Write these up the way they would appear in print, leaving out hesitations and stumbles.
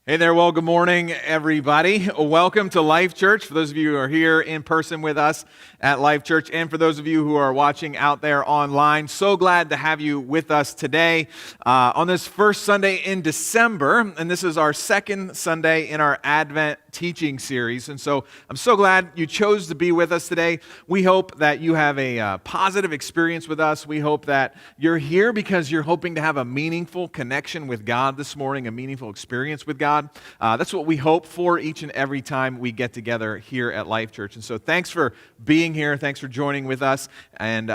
Hey there, well, good morning, everybody. Welcome to Life Church. For those of you who are here in person with us at Life Church, and for those of you who are watching out there online, so glad to have you with us today on this first Sunday in December, and this is our second Sunday in our Advent teaching series. And so I'm so glad you chose to be with us today. We hope that you have a positive experience with us. We hope that you're here because you're hoping to have a meaningful connection with God this morning, a meaningful experience with God. That's what we hope for each and every time we get together here at Life Church. And so thanks for being here. Thanks for joining with us. And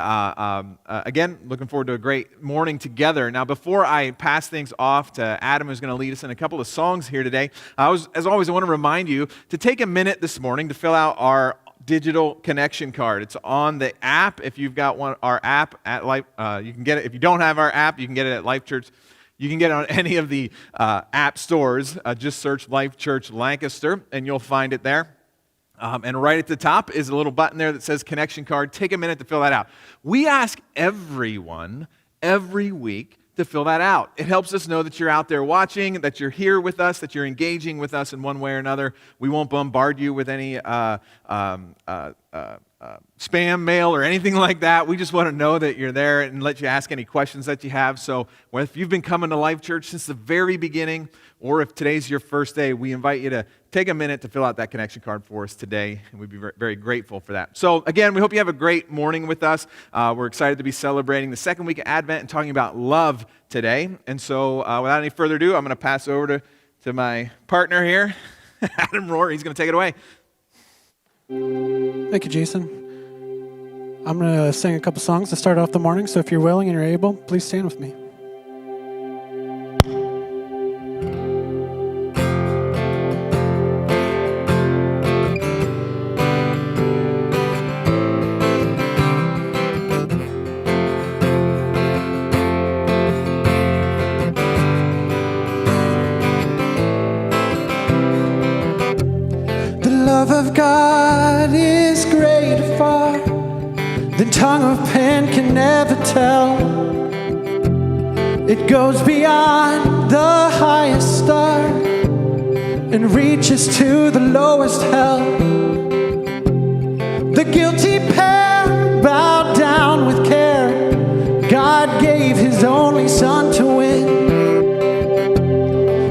again, looking forward to a great morning together. Now, before I pass things off to Adam, who's going to lead us in a couple of songs here today, as always, I want to remind you to take a minute this morning to fill out our digital connection card. It's on the app. If you've got our app at Life, you can get it. If you don't have our app, you can get it at Life Church. You can get it on any of the app stores. Just search Life Church Lancaster, and you'll find it there. And right at the top is a little button there that says Connection Card. Take a minute to fill that out. We ask everyone every week to fill that out. It helps us know that you're out there watching, that you're here with us, that you're engaging with us in one way or another. We won't bombard you with any spam mail or anything like that. We just want to know that you're there and let you ask any questions that you have. So if you've been coming to Life Church since the very beginning, or if today's your first day, we invite you to take a minute to fill out that connection card for us today, and we'd be very grateful for that. So again, we hope you have a great morning with us. We're excited to be celebrating the second week of Advent and talking about love today. And so without any further ado, I'm going to pass over to my partner here, Adam Rohr. He's going to take it away. Thank you, Jason. I'm going to sing a couple songs to start off the morning, so if you're willing and you're able, please stand with me. Of God is greater far than tongue of pen can never tell. It goes beyond the highest star and reaches to the lowest hell. The guilty pair bowed down with care. God gave His only Son to win.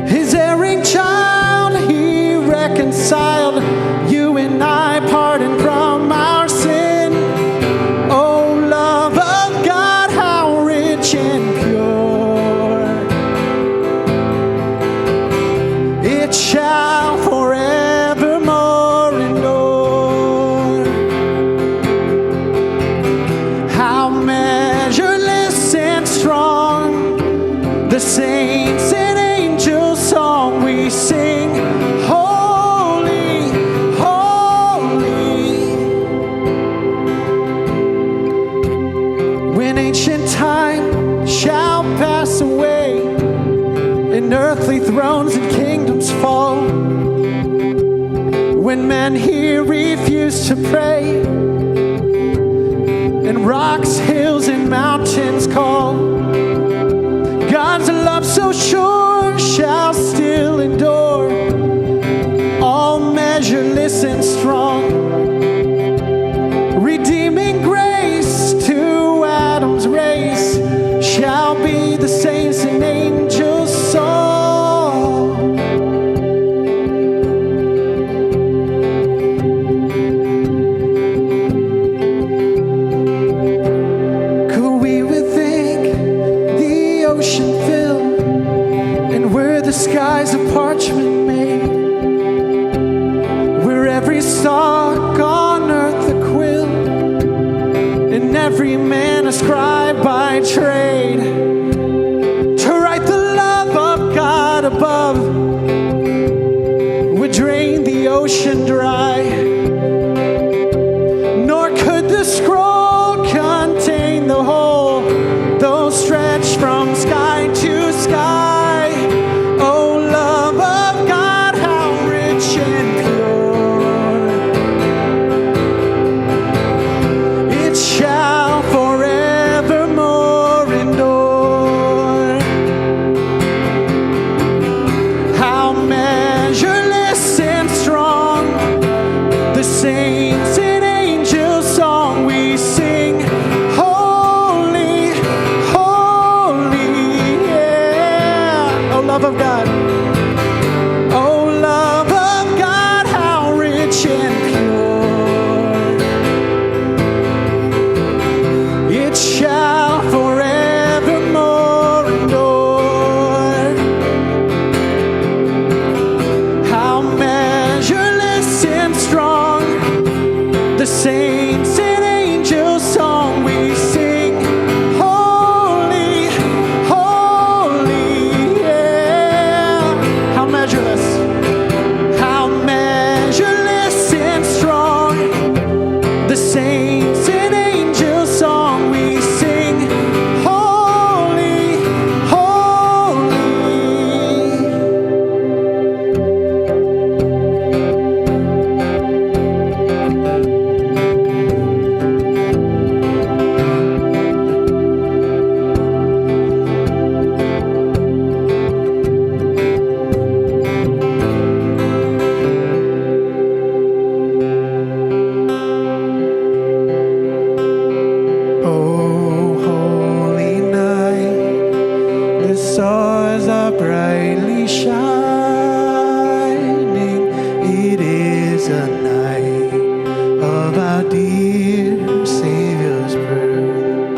His erring child He reconciled. You and I pardoned from our sin. Oh, love of God, how rich and pure. It shall forevermore endure. How measureless and strong the saints and angels' song we sing. And earthly thrones and kingdoms fall. When men here refuse to pray, and rocks, hills, and mountains call, God's love so sure shall still endure, all measureless and strong. Redeeming grace to Adam's race shall be the saints and angels' song. Could we would think the ocean filled, and were the skies of parchment made, were every stalk on earth a quill, and every man a scribe by trade, to write the love of God above would drain the ocean dry, nor could the scroll contain the whole, though stretched from sky to sky. Oh, love of God, how rich and pure. It shall forevermore endure. love of God. Oh, love of God, how rich and pure. It shall forevermore endure. How measureless and strong the saints and angels' song we sing. Holy, holy, yeah. How measureless and strong the saints and angels' song we sing. Holy, holy. Oh, holy night, the stars are brightly shining. It is a night of our dear Savior's birth.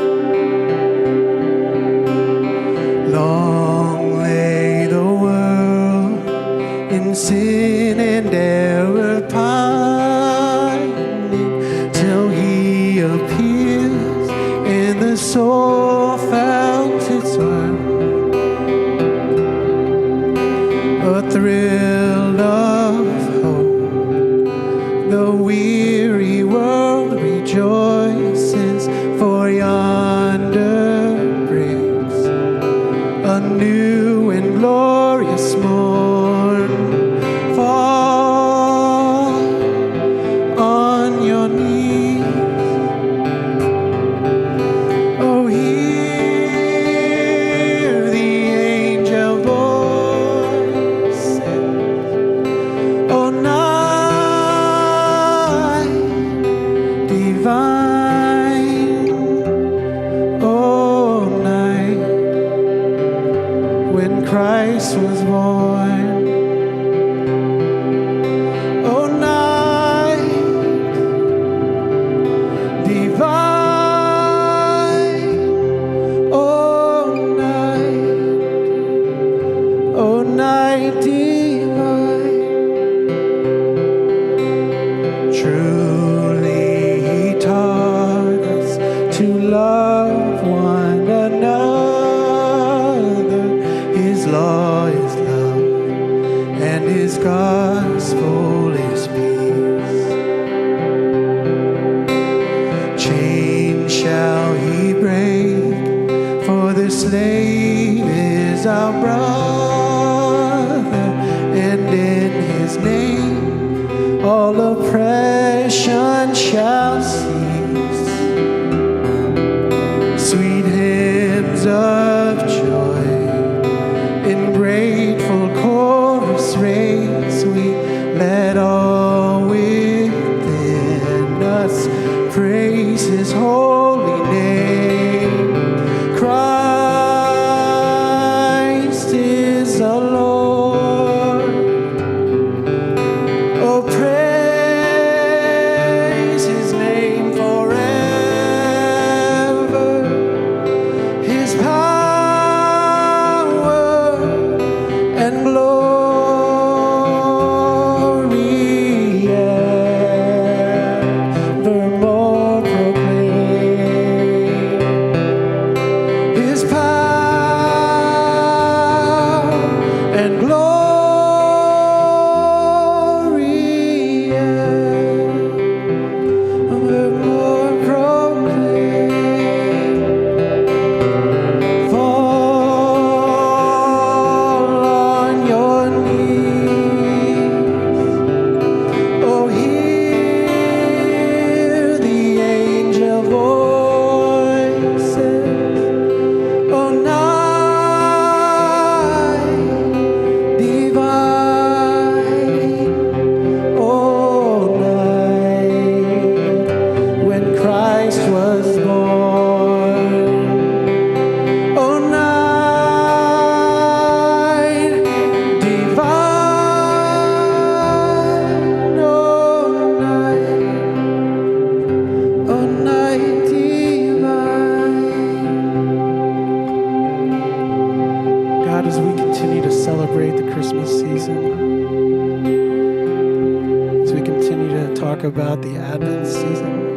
Long lay the world in sin and error pining, till He appears and the soul felt its worth. A thrill of hope, the weary world rejoices, for yonder breaks a new and glorious morn. Fall on your knees. Oh, hear the angel voices. Oh, night divine. Oh, night when Christ was born. Oh, night divine. Oh, night divine. Truly He taught us to love one another. His law is love, and His gospel is peace. Chains shall He break, for the slave is our brother, and in His name all oppression shall cease. Sweet hymns of joy in grateful chorus raise we celebrate the Christmas season, as we continue to talk about the Advent season,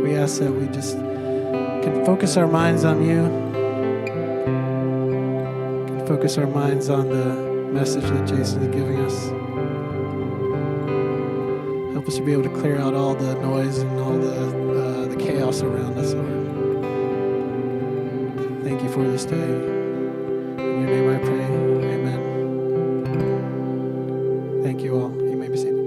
we ask that we just can focus our minds on you, can focus our minds on the message that Jason is giving us. Help us to be able to clear out all the noise and all the chaos around us, Lord. Thank you for this day. In your name I pray, amen. Thank you all. You may be seated.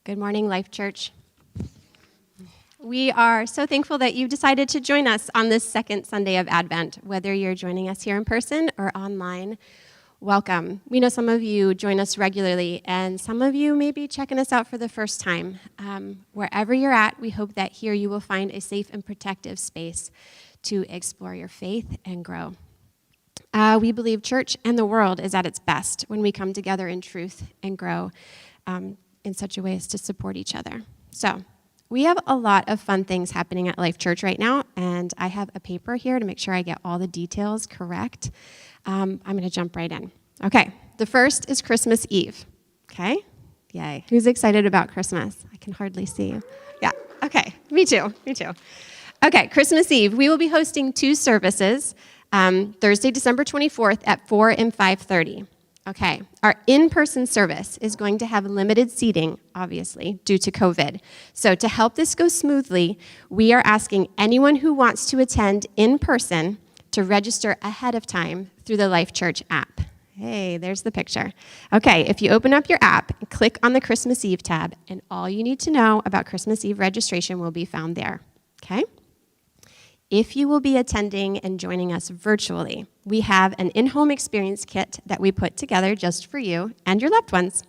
Good morning, Life Church. We are so thankful that you decided to join us on this second Sunday of Advent. Whether you're joining us here in person or online, welcome. We know some of you join us regularly, and some of you may be checking us out for the first time. Wherever you're at, we hope that here you will find a safe and protective space to explore your faith and grow. We believe church and the world is at its best when we come together in truth and grow in such a way as to support each other. So, we have a lot of fun things happening at Life Church right now, and I have a paper here to make sure I get all the details correct. I'm going to jump right in. Okay, the first is Christmas Eve. Okay, yay. Who's excited about Christmas? I can hardly see you. Yeah, okay, me too. Okay, Christmas Eve. We will be hosting 2 services, Thursday, December 24th at 4 and 5:30. Okay, our in-person service is going to have limited seating, obviously, due to COVID. So to help this go smoothly, we are asking anyone who wants to attend in person to register ahead of time through the Life Church app. Hey, there's the picture. Okay, if you open up your app, click on the Christmas Eve tab, and all you need to know about Christmas Eve registration will be found there, okay? If you will be attending and joining us virtually, we have an in-home experience kit that we put together just for you and your loved ones.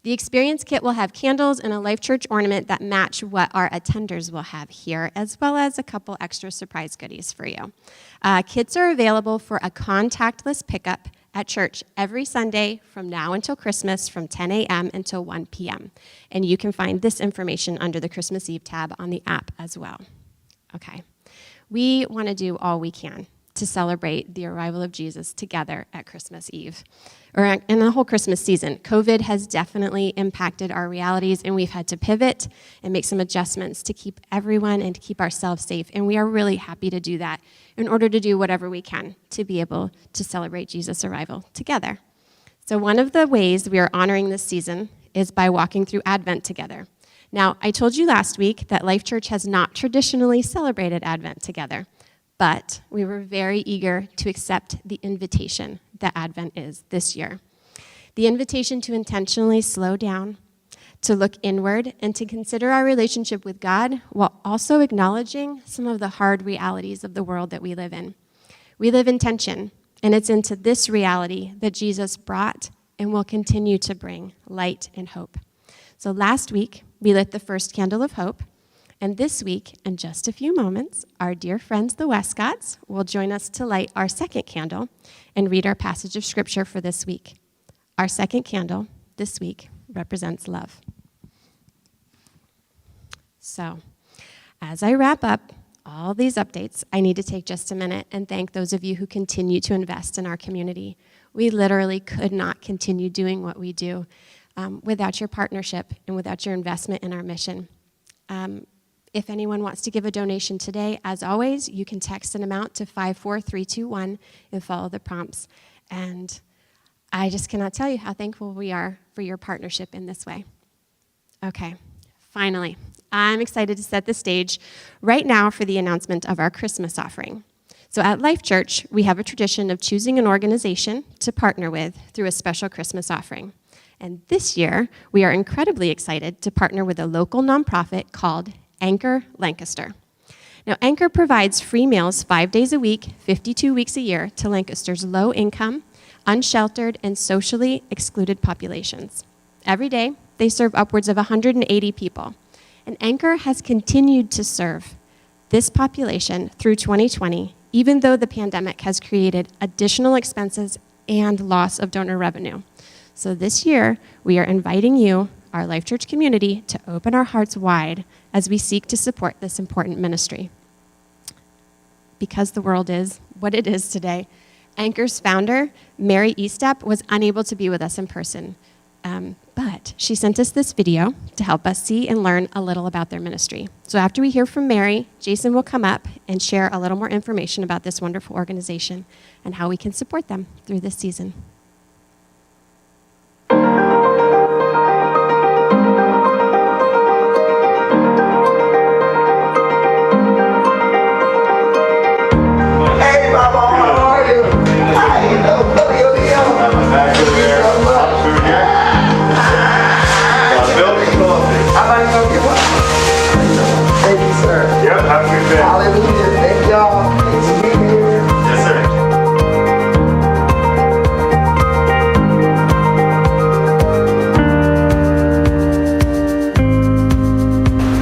The experience kit will have candles and a Life Church ornament that match what our attenders will have here, as well as a couple extra surprise goodies for you. Kits are available for a contactless pickup at church every Sunday from now until Christmas from 10 a.m. until 1 p.m. And you can find this information under the Christmas Eve tab on the app as well. Okay. We want to do all we can to celebrate the arrival of Jesus together at Christmas Eve, or in the whole Christmas season. COVID has definitely impacted our realities, and we've had to pivot and make some adjustments to keep everyone and to keep ourselves safe, and we are really happy to do that in order to do whatever we can to be able to celebrate Jesus' arrival together. So one of the ways we are honoring this season is by walking through Advent together. Now, I told you last week that Life Church has not traditionally celebrated Advent together, but we were very eager to accept the invitation that Advent is this year. The invitation to intentionally slow down, to look inward, and to consider our relationship with God while also acknowledging some of the hard realities of the world that we live in. We live in tension, and it's into this reality that Jesus brought and will continue to bring light and hope. So last week, we lit the first candle of hope, and this week, in just a few moments, our dear friends, the Westcotts, will join us to light our second candle and read our passage of Scripture for this week. Our second candle this week represents love. So, as I wrap up all these updates, I need to take just a minute and thank those of you who continue to invest in our community. We literally could not continue doing what we do without your partnership and without your investment in our mission. If anyone wants to give a donation today, as always, you can text an amount to 54321 and follow the prompts. And I just cannot tell you how thankful we are for your partnership in this way. Okay, finally, I'm excited to set the stage right now for the announcement of our Christmas offering. So at Life Church, we have a tradition of choosing an organization to partner with through a special Christmas offering. And this year, we are incredibly excited to partner with a local nonprofit called Anchor Lancaster. Now, Anchor provides free meals 5 days a week, 52 weeks a year to Lancaster's low-income, unsheltered, and socially excluded populations. Every day, they serve upwards of 180 people. And Anchor has continued to serve this population through 2020, even though the pandemic has created additional expenses and loss of donor revenue. So this year, we are inviting you, our Life Church community, to open our hearts wide as we seek to support this important ministry. Because the world is what it is today, Anchor's founder, Mary Eastep, was unable to be with us in person, but she sent us this video to help us see and learn a little about their ministry. So after we hear from Mary, Jason will come up and share a little more information about this wonderful organization and how we can support them through this season. Hallelujah. Thank y'all. Thanks for being here. Yes, sir.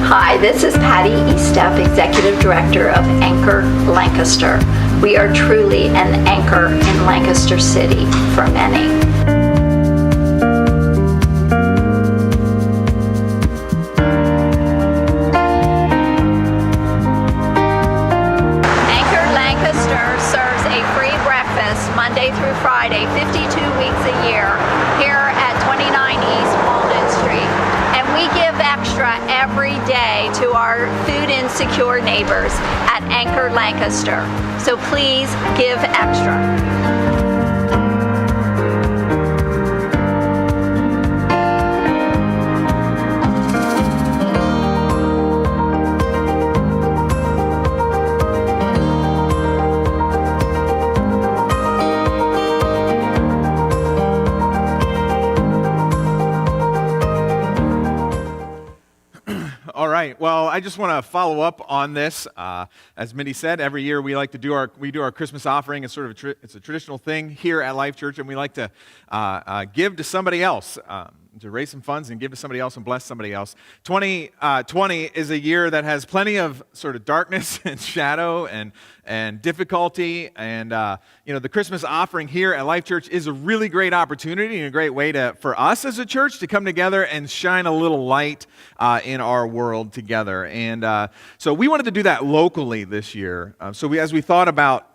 Hi, this is Patty Eastep, Executive Director of Anchor Lancaster. We are truly an anchor in Lancaster City for many. Monday through Friday, 52 weeks a year, here at 29 East Walnut Street. And we give extra every day to our food insecure neighbors at Anchor Lancaster. So please give extra. Well, I just want to follow up on this. As Mindy said, every year we like to do our Christmas offering. It's sort of it's a traditional thing here at Life Church, and we like to give to somebody else, to raise some funds and give to somebody else and bless somebody else. 2020 is a year that has plenty of sort of darkness and shadow and difficulty, and the Christmas offering here at Life Church is a really great opportunity and a great way for us as a church to come together and shine a little light in our world together. And so we wanted to do that locally this year. As we thought about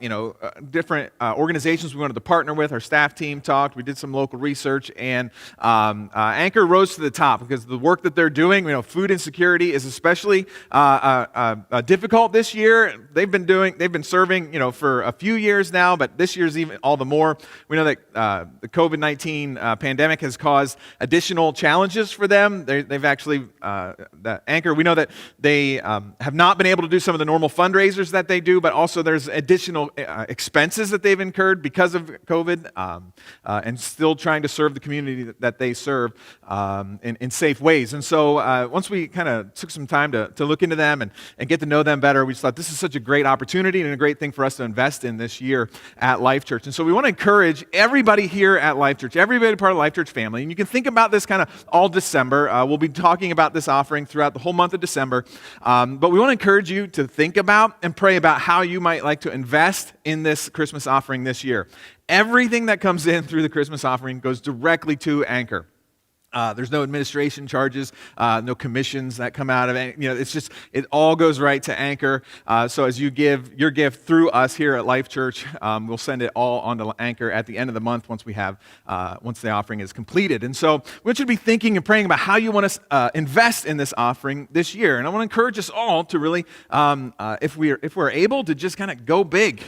different organizations we wanted to partner with, our staff team talked. We did some local research, and Anchor rose to the top because the work that they're doing. Food insecurity is especially difficult this year. They've been serving, for a few years now, but this year's even all the more. We know that the COVID-19 pandemic has caused additional challenges for them. They've actually, the Anchor, we know that they have not been able to do some of the normal fundraisers that they do, but also there's additional expenses that they've incurred because of COVID, and still trying to serve the community that they serve in safe ways. And so once we kind of took some time to look into them and get to know them better, we just thought this is such a great opportunity and a great thing for us to invest in this year at Life Church. And so we want to encourage everybody here at Life Church, everybody part of the Life Church family, and you can think about this kind of all December. We'll be talking about this offering throughout the whole month of December, but we want to encourage you to think about and pray about how you might like to invest in this Christmas offering this year. Everything that comes in through the Christmas offering goes directly to Anchor. There's no administration charges, no commissions that come out of it. It's just, it all goes right to Anchor. So as you give your gift through us here at Life Church, we'll send it all onto Anchor at the end of the month once the offering is completed. And so we want you to be thinking and praying about how you want to invest in this offering this year. And I want to encourage us all to really, if we're able to just kind of go big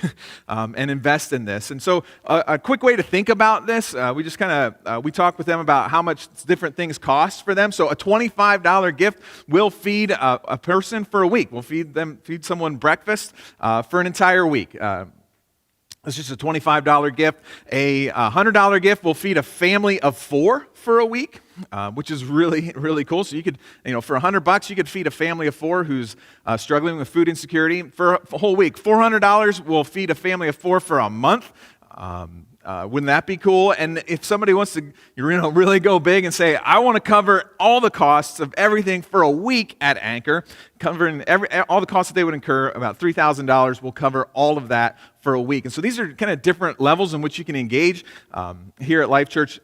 and invest in this. And so a quick way to think about this, we talked with them about how much different things cost for them. So a $25 gift will feed a person for a week. We'll feed someone breakfast for an entire week. It's just a $25 gift. A $100 gift will feed a family of 4 for a week, which is really, really cool. So you could, for $100, you could feed a family of 4 who's struggling with food insecurity for a whole week. $400 will feed a family of 4 for a month. Wouldn't that be cool? And if somebody wants to really go big and say, I want to cover all the costs of everything for a week at Anchor, covering all the costs that they would incur, about $3,000, will cover all of that for a week. And so these are kind of different levels in which you can engage here at Life Church.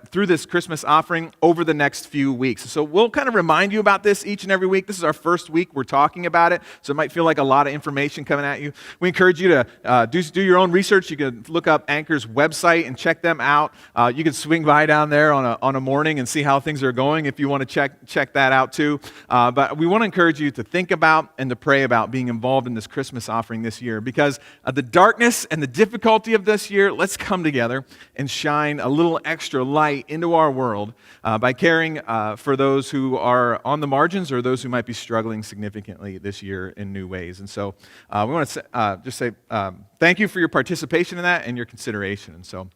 through this Christmas offering over the next few weeks. So we'll kind of remind you about this each and every week. This is our first week we're talking about it, so it might feel like a lot of information coming at you. We encourage you to do your own research. You can look up Anchor's website and check them out. You can swing by down there on a morning and see how things are going if you want to check that out too. But we want to encourage you to think about and to pray about being involved in this Christmas offering this year, because the darkness and the difficulty of this year, let's come together and shine a little extra light into our world by caring for those who are on the margins or those who might be struggling significantly this year in new ways. And so we want to just say thank you for your participation in that and your consideration. And so,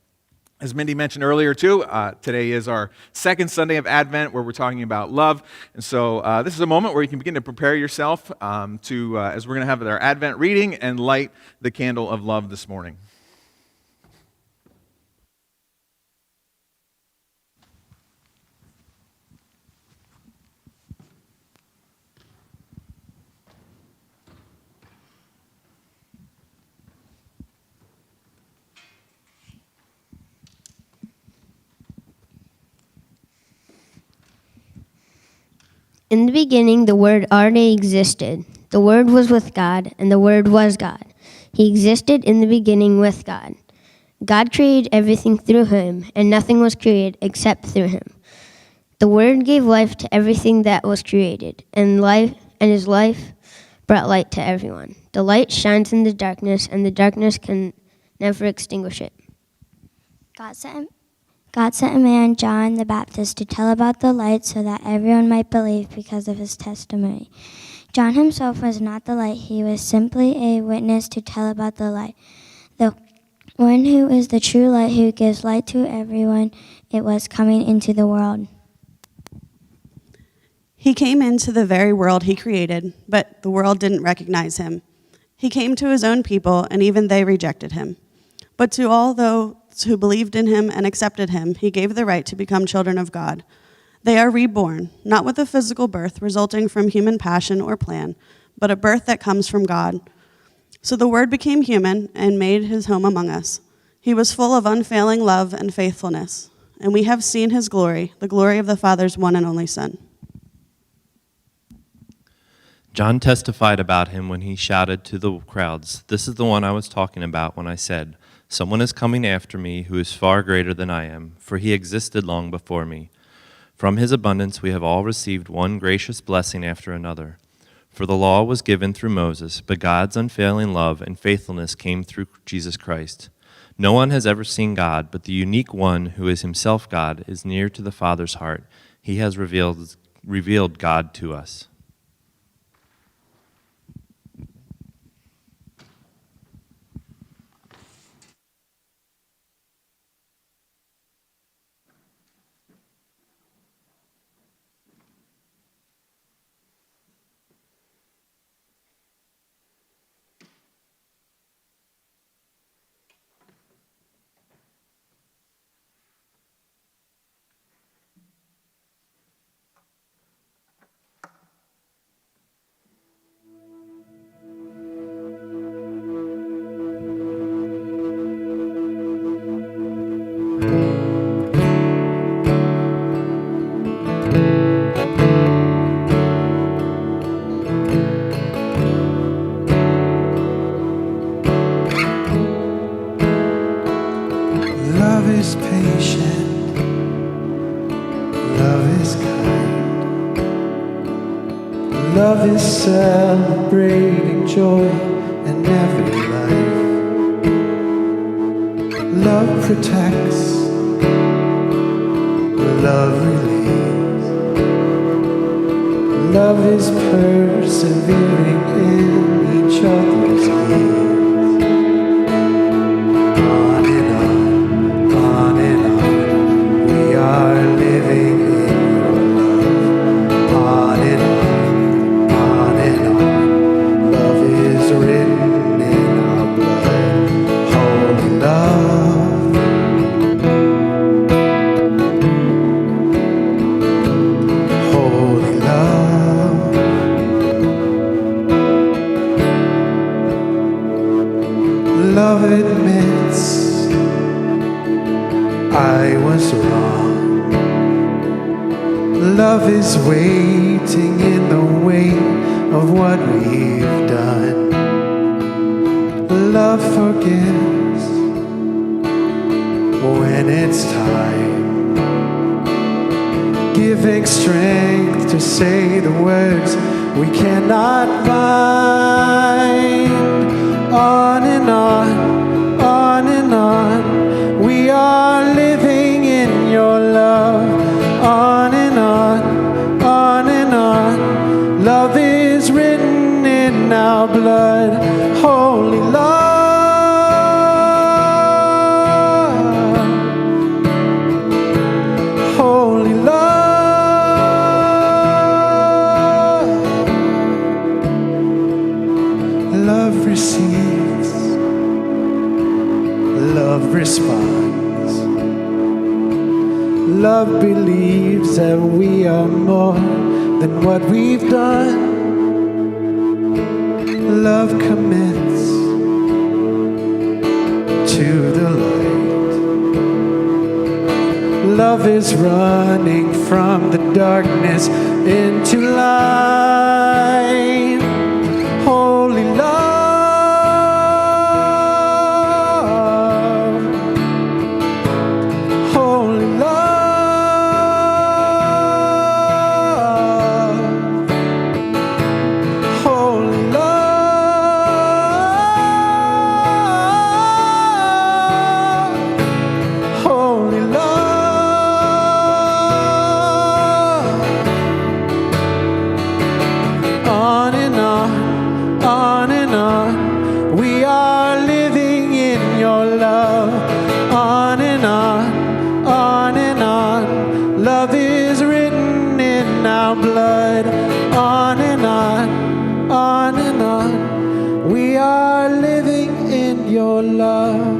as Mindy mentioned earlier too, today is our second Sunday of Advent where we're talking about love. And so this is a moment where you can begin to prepare yourself as we're going to have our Advent reading and light the candle of love this morning. In the beginning, the Word already existed. The Word was with God, and the Word was God. He existed in the beginning with God. God created everything through him, and nothing was created except through him. The Word gave life to everything that was created, and his life brought light to everyone. The light shines in the darkness, and the darkness can never extinguish it. God sent a man, John the Baptist, to tell about the light so that everyone might believe because of his testimony. John himself was not the light. He was simply a witness to tell about the light. The one who is the true light, who gives light to everyone, it was coming into the world. He came into the very world he created, but the world didn't recognize him. He came to his own people, and even they rejected him. But to all those who believed in him and accepted him, he gave the right to become children of God. They are reborn, not with a physical birth resulting from human passion or plan, but a birth that comes from God. So the Word became human and made his home among us. He was full of unfailing love and faithfulness, and we have seen his glory, the glory of the Father's one and only Son. John testified about him when he shouted to the crowds, "This is the one I was talking about when I said, 'Someone is coming after me who is far greater than I am, for he existed long before me.' From his abundance we have all received one gracious blessing after another. For the law was given through Moses, but God's unfailing love and faithfulness came through Jesus Christ. No one has ever seen God, but the unique one who is himself God is near to the Father's heart. He has revealed God to us." Love is patient, love is kind, love is celebrating joy in every life. Love protects, love relieves, love is persevering in each other's needs. Love is waiting in the wait of what we've done. Love forgives when it's time, giving strength to say the words we cannot find. On and on, on and on, we are living in your love. On and on, on and on, love is written in our blood. Holy love, holy love. Love receives, love responds. Love believes that we are more than what we've done. Love commits to the light. Love is running from the darkness into light. Holy love, holy love, holy love, holy love. On and on, on and on, we are living in your love. On and on, on and on, love is written in our blood. On and on, on and on, we are living in your love.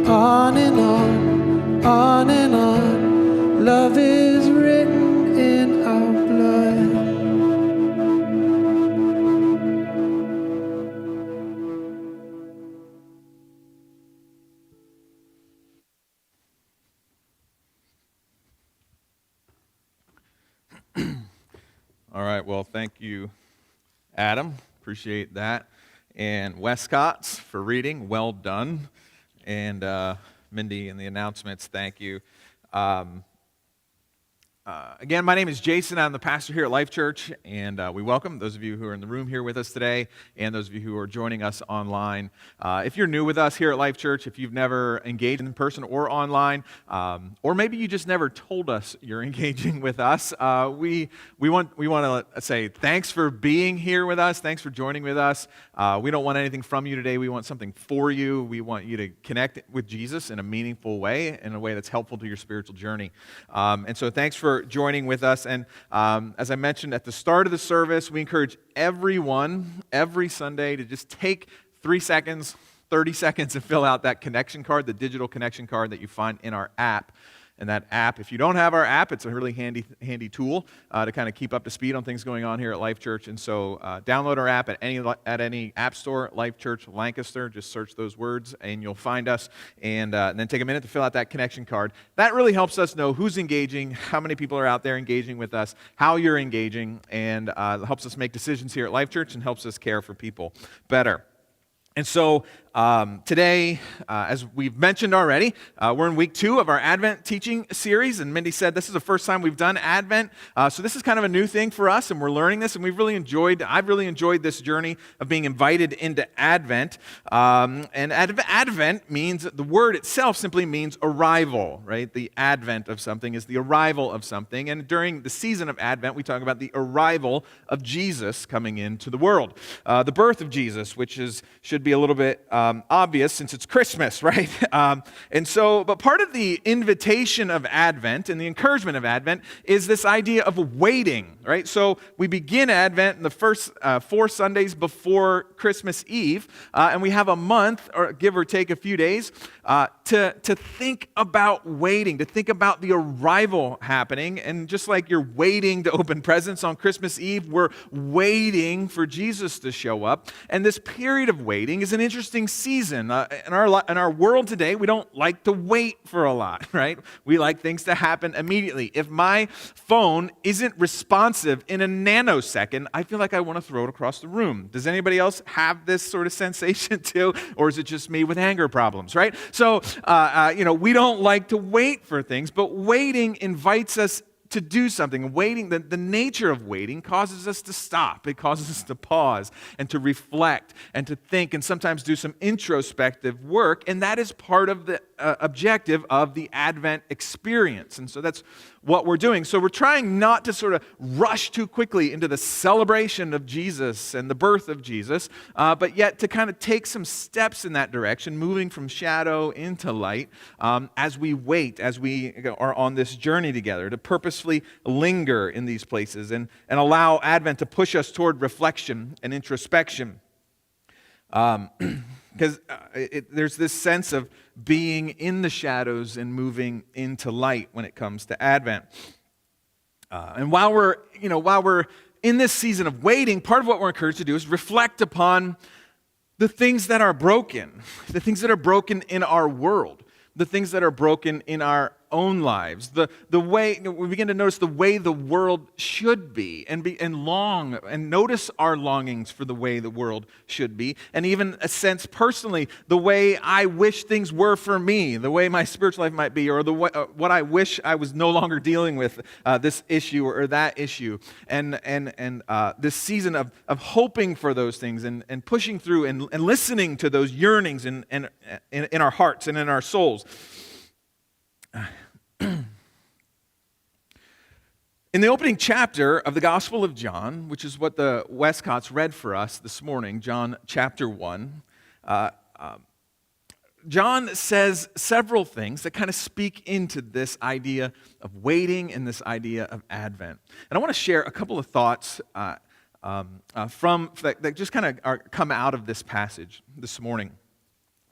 On and on, on and on, love is written in our blood. All right, well, thank you, Adam. Appreciate that. And Westcott's for reading. Well done. And Mindy and the announcements, thank you. Again, my name is Jason. I'm the pastor here at Life Church, and we welcome those of you who are in the room here with us today and those of you who are joining us online. If you're new with us here at Life Church, if you've never engaged in person or online, or maybe you just never told us you're engaging with us, we want to say thanks for being here with us. Thanks for joining with us. We don't want anything from you today. We want something for you. We want you to connect with Jesus in a meaningful way, in a way that's helpful to your spiritual journey. And so thanks for joining with us. And as I mentioned at the start of the service, we encourage everyone every Sunday to just take 3 seconds, 30 seconds and fill out that connection card, the digital connection card that you find in our app. And that app, if you don't have our app, it's a really handy tool to kind of keep up to speed on things going on here at Life Church. And so download our app at any app store, Life Church Lancaster. Just search those words and you'll find us. And then take a minute to fill out that connection card. That really helps us know who's engaging, how many people are out there engaging with us, how you're engaging, and helps us make decisions here at Life Church and helps us care for people better. And so today, as we've mentioned already, we're in week 2 of our Advent teaching series, and Mindy said this is the first time we've done Advent, so this is kind of a new thing for us, and we're learning this, and I've really enjoyed this journey of being invited into Advent. And Advent means, the word itself simply means arrival, right? The advent of something is the arrival of something, and during the season of Advent, we talk about the arrival of Jesus coming into the world. The birth of Jesus, which should be a little bit obvious since it's Christmas, right? But part of the invitation of Advent and the encouragement of Advent is this idea of waiting, right? So we begin Advent in the first 4 Sundays before Christmas Eve, and we have a month, or give or take a few days, to think about waiting, to think about the arrival happening. And just like you're waiting to open presents on Christmas Eve, we're waiting for Jesus to show up. And this period of waiting waiting is an interesting season. In our world today, we don't like to wait for a lot, right? We like things to happen immediately. If my phone isn't responsive in a nanosecond, I feel like I want to throw it across the room. Does anybody else have this sort of sensation too? Or is it just me with anger problems, right? So, we don't like to wait for things, but waiting invites us to do something. Waiting, the nature of waiting causes us to stop. It causes us to pause and to reflect and to think and sometimes do some introspective work. And that is part of the objective of the Advent experience. And so that's what we're doing. So we're trying not to sort of rush too quickly into the celebration of Jesus and the birth of Jesus, but yet to kind of take some steps in that direction, moving from shadow into light as we wait, as we are on this journey together, to purposefully linger in these places and allow Advent to push us toward reflection and introspection. Because there's this sense of being in the shadows and moving into light when it comes to Advent. And while we're in this season of waiting, part of what we're encouraged to do is reflect upon the things that are broken, the things that are broken in our world, the things that are broken in our own lives, the way we begin to notice the way the world should be, and long and notice our longings for the way the world should be, and even a sense personally the way I wish things were for me, the way my spiritual life might be, or the way, what I wish I was no longer dealing with this issue or that issue, and this season of hoping for those things and pushing through and listening to those yearnings in our hearts and in our souls. In the opening chapter of the Gospel of John, which is what the Westcotts read for us this morning, John chapter 1, John says several things that kind of speak into this idea of waiting and this idea of Advent. And I want to share a couple of thoughts that just kind of come out of this passage this morning.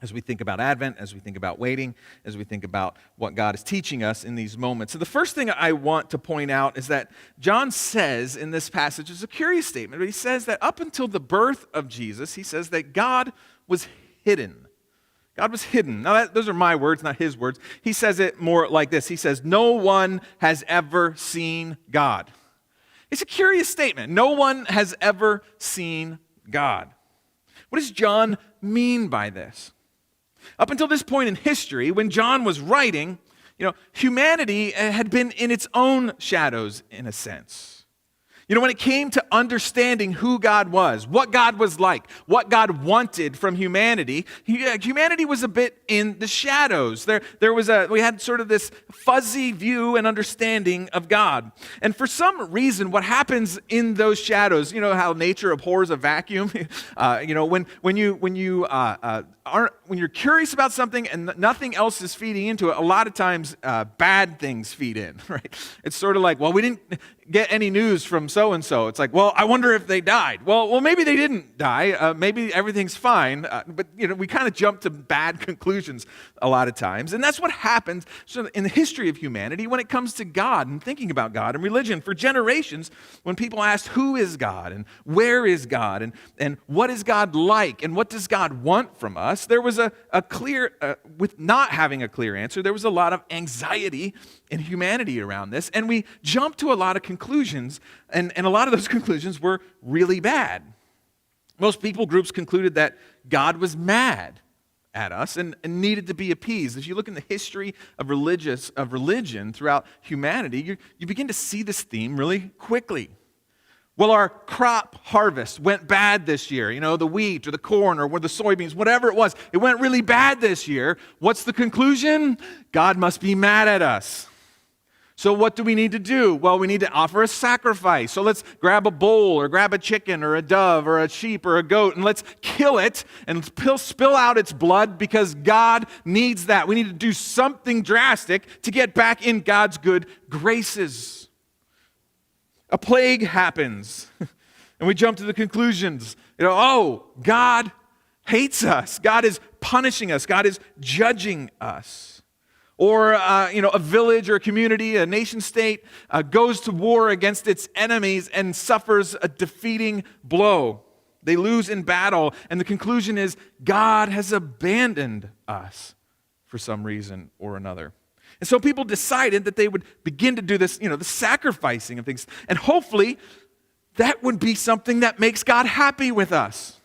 As we think about Advent, as we think about waiting, as we think about what God is teaching us in these moments. So the first thing I want to point out is that John says in this passage, is a curious statement, but he says that up until the birth of Jesus, he says that God was hidden. God was hidden. Now, those are my words, not his words. He says it more like this. He says, no one has ever seen God. It's a curious statement. No one has ever seen God. What does John mean by this? Up until this point in history, when John was writing, humanity had been in its own shadows in a sense. When it came to understanding who God was, what God was like, what God wanted from humanity, humanity was a bit in the shadows. We had sort of this fuzzy view and understanding of God. And for some reason, what happens in those shadows, how nature abhors a vacuum? When you're curious about something and nothing else is feeding into it, a lot of times bad things feed in, right? It's sort of like, well, we didn't get any news from so-and-so. It's like, well, I wonder if they died. Well, maybe they didn't die. Maybe everything's fine. But we kind of jump to bad conclusions a lot of times. And that's what happens in the history of humanity when it comes to God and thinking about God and religion. For generations, when people asked, who is God and where is God and what is God like and what does God want from us, there was a clear, with not having a clear answer, there was a lot of anxiety in humanity around this. And we jumped to a lot of conclusions, and a lot of those conclusions were really bad. Most people groups concluded that God was mad at us and needed to be appeased. If you look in the history of religion throughout humanity, you begin to see this theme really quickly. Well, our crop harvest went bad this year. The wheat or the corn or the soybeans, whatever it was, it went really bad this year. What's the conclusion? God must be mad at us. So what do we need to do? Well, we need to offer a sacrifice. So let's grab a bull or grab a chicken or a dove or a sheep or a goat and let's kill it and spill out its blood because God needs that. We need to do something drastic to get back in God's good graces. A plague happens and we jump to the conclusions. God hates us. God is punishing us. God is judging us. Or, a village or a community, a nation state goes to war against its enemies and suffers a defeating blow. They lose in battle, and the conclusion is God has abandoned us for some reason or another. And so people decided that they would begin to do this, the sacrificing of things. And hopefully, that would be something that makes God happy with us.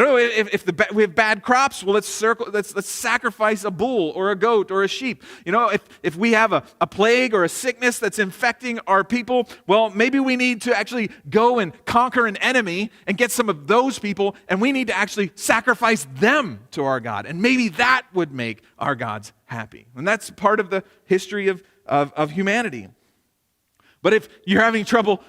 If we have bad crops, well, let's sacrifice a bull or a goat or a sheep. If we have a plague or a sickness that's infecting our people, well, maybe we need to actually go and conquer an enemy and get some of those people, and we need to actually sacrifice them to our God. And maybe that would make our gods happy. And that's part of the history of humanity. But if you're having trouble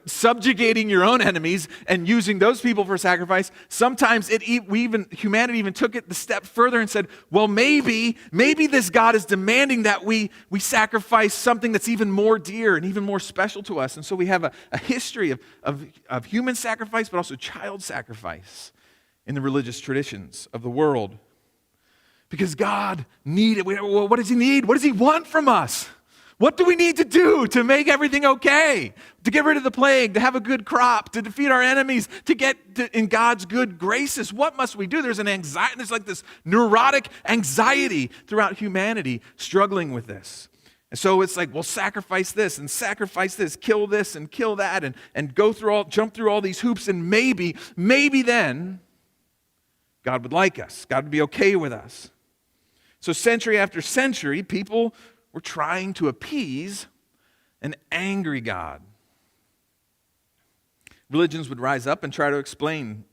subjugating your own enemies and using those people for sacrifice, sometimes humanity even took it the step further and said, well, maybe this God is demanding that we sacrifice something that's even more dear and even more special to us. And so we have a history of human sacrifice, but also child sacrifice in the religious traditions of the world. Because God needed, what does he need? What does he want from us? What do we need to do to make everything okay? To get rid of the plague, to have a good crop, to defeat our enemies, to get in God's good graces? What must we do? There's an anxiety, there's like this neurotic anxiety throughout humanity struggling with this. And so it's like, well, sacrifice this and sacrifice this, kill this and kill that, and jump through all these hoops, and maybe then God would like us. God would be okay with us. So century after century, people were trying to appease an angry God. Religions would rise up and try to explain,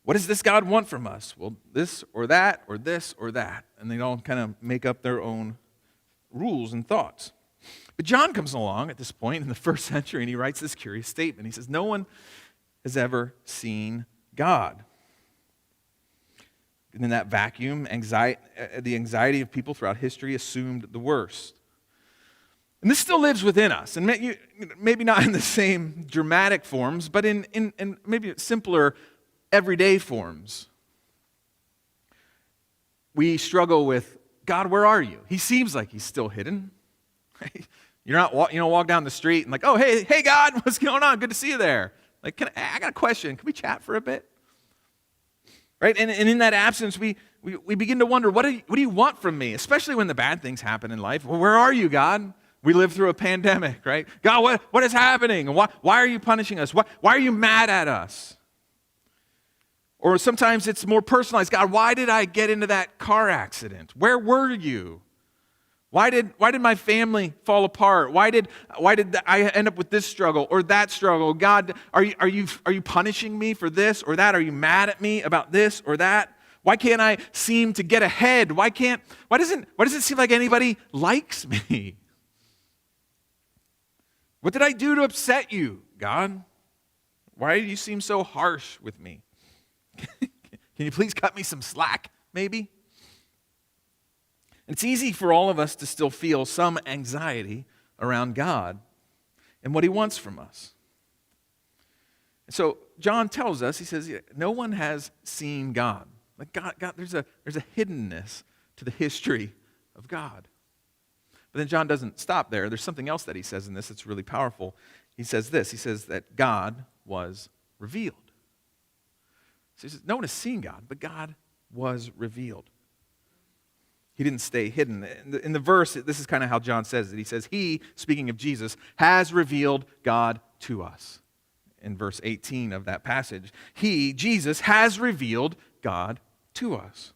what does this God want from us? Well, this or that or this or that. And they'd all kind of make up their own rules and thoughts. But John comes along at this point in the first century, and he writes this curious statement. He says, no one has ever seen God. And in that vacuum, the anxiety of people throughout history assumed the worst. And this still lives within us, and maybe not in the same dramatic forms, but in maybe simpler, everyday forms. We struggle with, God, where are you? He seems like he's still hidden. You're not, walk down the street and like, oh, hey, God, what's going on? Good to see you there. Like, I got a question. Can we chat for a bit? Right? And in that absence, we begin to wonder, what do you want from me? Especially when the bad things happen in life. Well, where are you, God? We live through a pandemic, right? God, what is happening? Why are you punishing us? Why are you mad at us? Or sometimes it's more personalized. God, why did I get into that car accident? Where were you? Why did my family fall apart? Why did I end up with this struggle or that struggle? God, are you punishing me for this or that? Are you mad at me about this or that? Why can't I seem to get ahead? Why doesn't it seem like anybody likes me? What did I do to upset you, God? Why do you seem so harsh with me? Can you please cut me some slack, maybe? It's easy for all of us to still feel some anxiety around God and what he wants from us. So John tells us, he says, no one has seen God. Like God, there's a hiddenness to the history of God. But then John doesn't stop there. There's something else that he says in this that's really powerful. He says this, he says that God was revealed. So he says, no one has seen God, but God was revealed. He didn't stay hidden. In the verse, this is kind of how John says it. He says, he, speaking of Jesus, has revealed God to us. In verse 18 of that passage, he, Jesus, has revealed God to us.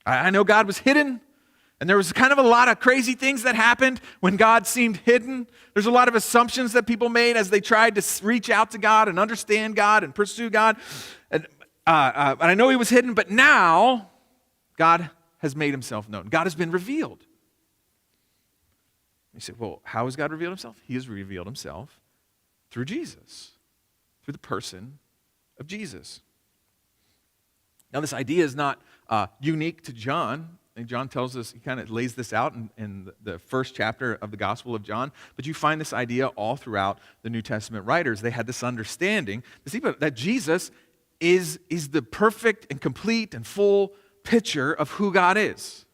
I know God was hidden, and there was kind of a lot of crazy things that happened when God seemed hidden. There's a lot of assumptions that people made as they tried to reach out to God and understand God and pursue God. And I know he was hidden, but now God has made himself known. God has been revealed. You say, well, how has God revealed himself? He has revealed himself through Jesus, through the person of Jesus. Now, this idea is not unique to John. And John tells us, he kind of lays this out in the first chapter of the Gospel of John. But you find this idea all throughout the New Testament writers. They had this understanding that Jesus is the perfect and complete and full picture of who God is.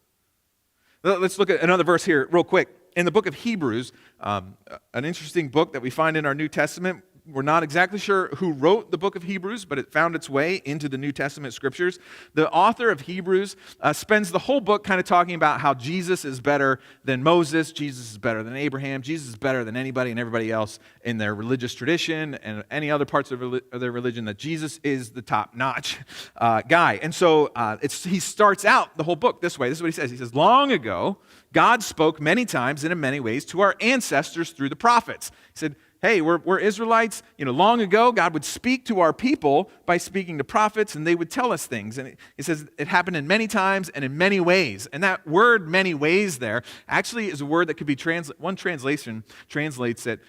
Let's look at another verse here real quick. In the book of Hebrews, an interesting book that we find in our New Testament, we're not exactly sure who wrote the book of Hebrews, but it found its way into the New Testament scriptures. The author of Hebrews spends the whole book kind of talking about how Jesus is better than Moses, Jesus is better than Abraham, Jesus is better than anybody and everybody else in their religious tradition and any other parts of their religion, that Jesus is the top-notch guy. And so he starts out the whole book this way. This is what he says. He says, long ago, God spoke many times and in many ways to our ancestors through the prophets. He said, hey, we're Israelites. Long ago, God would speak to our people by speaking to prophets, and they would tell us things. And it says it happened in many times and in many ways. And that word "many ways" there actually is a word that could be one translation translates it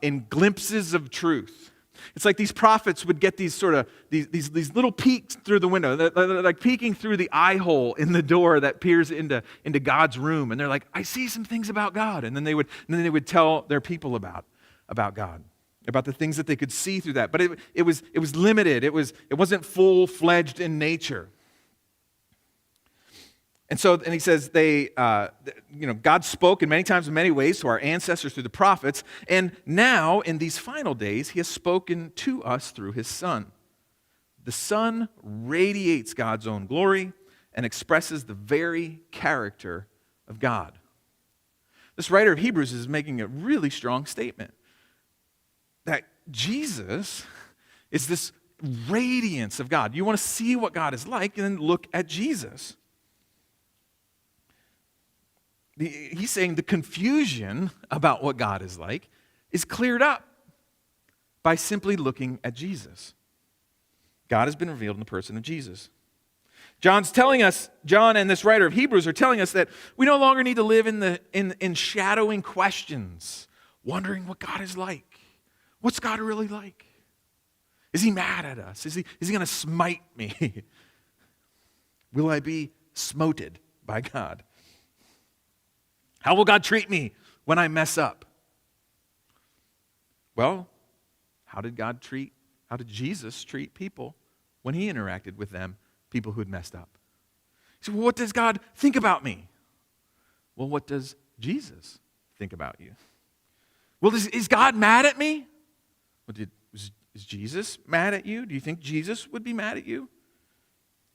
in glimpses of truth. It's like these prophets would get these sort of these little peeks through the window. They're like peeking through the eye hole in the door that peers into God's room, and they're like, I see some things about God, and then they would tell their people about God, about the things that they could see through that. But it was limited. It wasn't full-fledged in nature. And he says God spoke in many times in many ways to our ancestors through the prophets, and now in these final days he has spoken to us through his Son. The Son radiates God's own glory and expresses the very character of God. This writer of Hebrews is making a really strong statement that Jesus is this radiance of God. You want to see what God is like, and then look at Jesus. He's saying the confusion about what God is like is cleared up by simply looking at Jesus. God has been revealed in the person of Jesus. John and this writer of Hebrews are telling us that we no longer need to live in shadowing questions, wondering what God is like. What's God really like? Is he mad at us? Is he going to smite me? Will I be smoted by God? How will God treat me when I mess up? Well, how did Jesus treat people when he interacted with them, people who had messed up? He said, well, what does God think about me? Well, what does Jesus think about you? Well, is God mad at me? Well, is Jesus mad at you? Do you think Jesus would be mad at you?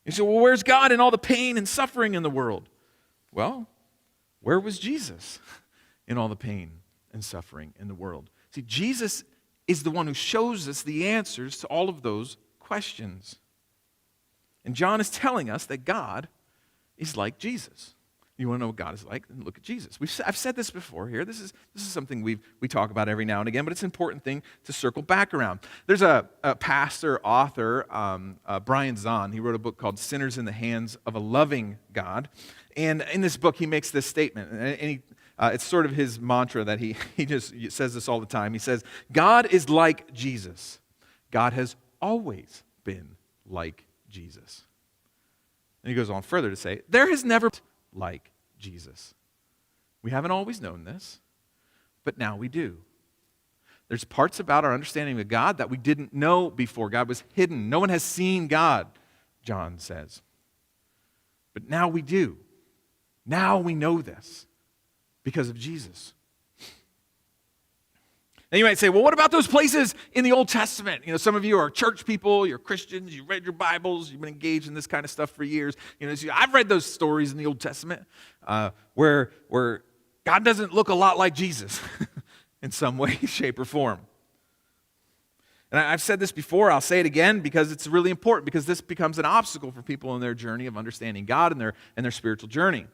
You say, well, where's God in all the pain and suffering in the world? Well, where was Jesus in all the pain and suffering in the world? See, Jesus is the one who shows us the answers to all of those questions. And John is telling us that God is like Jesus. You want to know what God is like? Then look at Jesus. I've said this before here. This is something we talk about every now and again, but it's an important thing to circle back around. There's a pastor, author, Brian Zahn. He wrote a book called Sinners in the Hands of a Loving God. And in this book, he makes this statement. And it's sort of his mantra that he just says this all the time. He says, God is like Jesus. God has always been like Jesus. And he goes on further to say, there has never been like Jesus. We haven't always known this, but now we do. There's parts about our understanding of God that we didn't know before. God was hidden. No one has seen God, John says. But now we do. Now we know this because of Jesus. Now you might say, well, what about those places in the Old Testament? Some of you are church people, you're Christians, you read your Bibles, you've been engaged in this kind of stuff for years. So I've read those stories in the Old Testament where God doesn't look a lot like Jesus in some way, shape, or form. And I've said this before, I'll say it again because it's really important, because this becomes an obstacle for people in their journey of understanding God and their spiritual journey.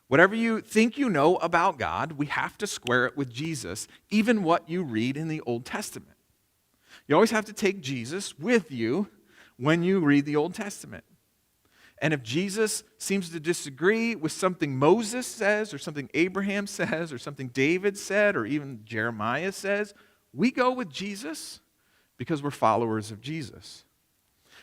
Whatever you think you know about God, we have to square it with Jesus, even what you read in the Old Testament. You always have to take Jesus with you when you read the Old Testament. And if Jesus seems to disagree with something Moses says, or something Abraham says, or something David said, or even Jeremiah says, we go with Jesus because we're followers of Jesus.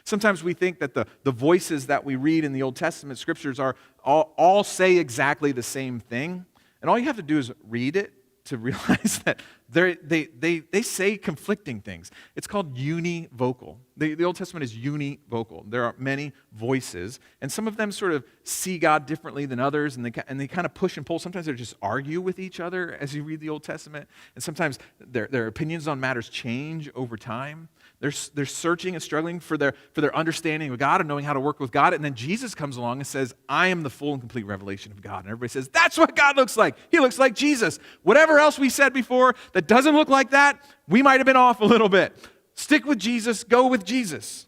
Sometimes we think that the voices that we read in the Old Testament scriptures are all say exactly the same thing. And all you have to do is read it to realize that they say conflicting things. It's called univocal. The Old Testament is univocal. There are many voices, and some of them sort of see God differently than others, and they kind of push and pull. Sometimes they just argue with each other as you read the Old Testament, and sometimes their opinions on matters change over time. They're searching and struggling for their understanding of God and knowing how to work with God, and then Jesus comes along and says, I am the full and complete revelation of God. And everybody says, that's what God looks like. He looks like Jesus. Whatever else we said before that doesn't look like that, we might have been off a little bit. Stick with Jesus, go with Jesus.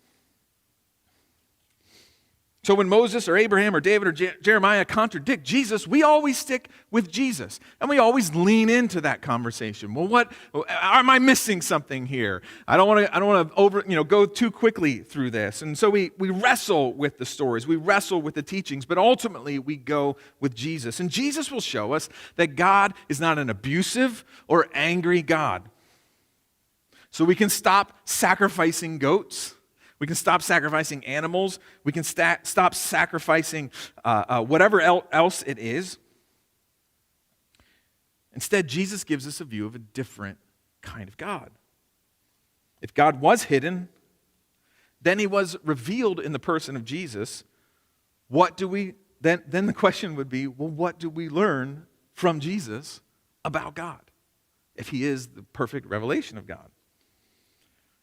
So when Moses or Abraham or David or Jeremiah contradict Jesus, we always stick with Jesus. And we always lean into that conversation. Well, am I missing something here? I don't want to go too quickly through this. And so we wrestle with the stories, we wrestle with the teachings, but ultimately we go with Jesus. And Jesus will show us that God is not an abusive or angry God. So we can stop sacrificing goats. We can stop sacrificing animals. We can stop sacrificing whatever else it is. Instead, Jesus gives us a view of a different kind of God. If God was hidden, then he was revealed in the person of Jesus. Then the question would be, well, what do we learn from Jesus about God if he is the perfect revelation of God?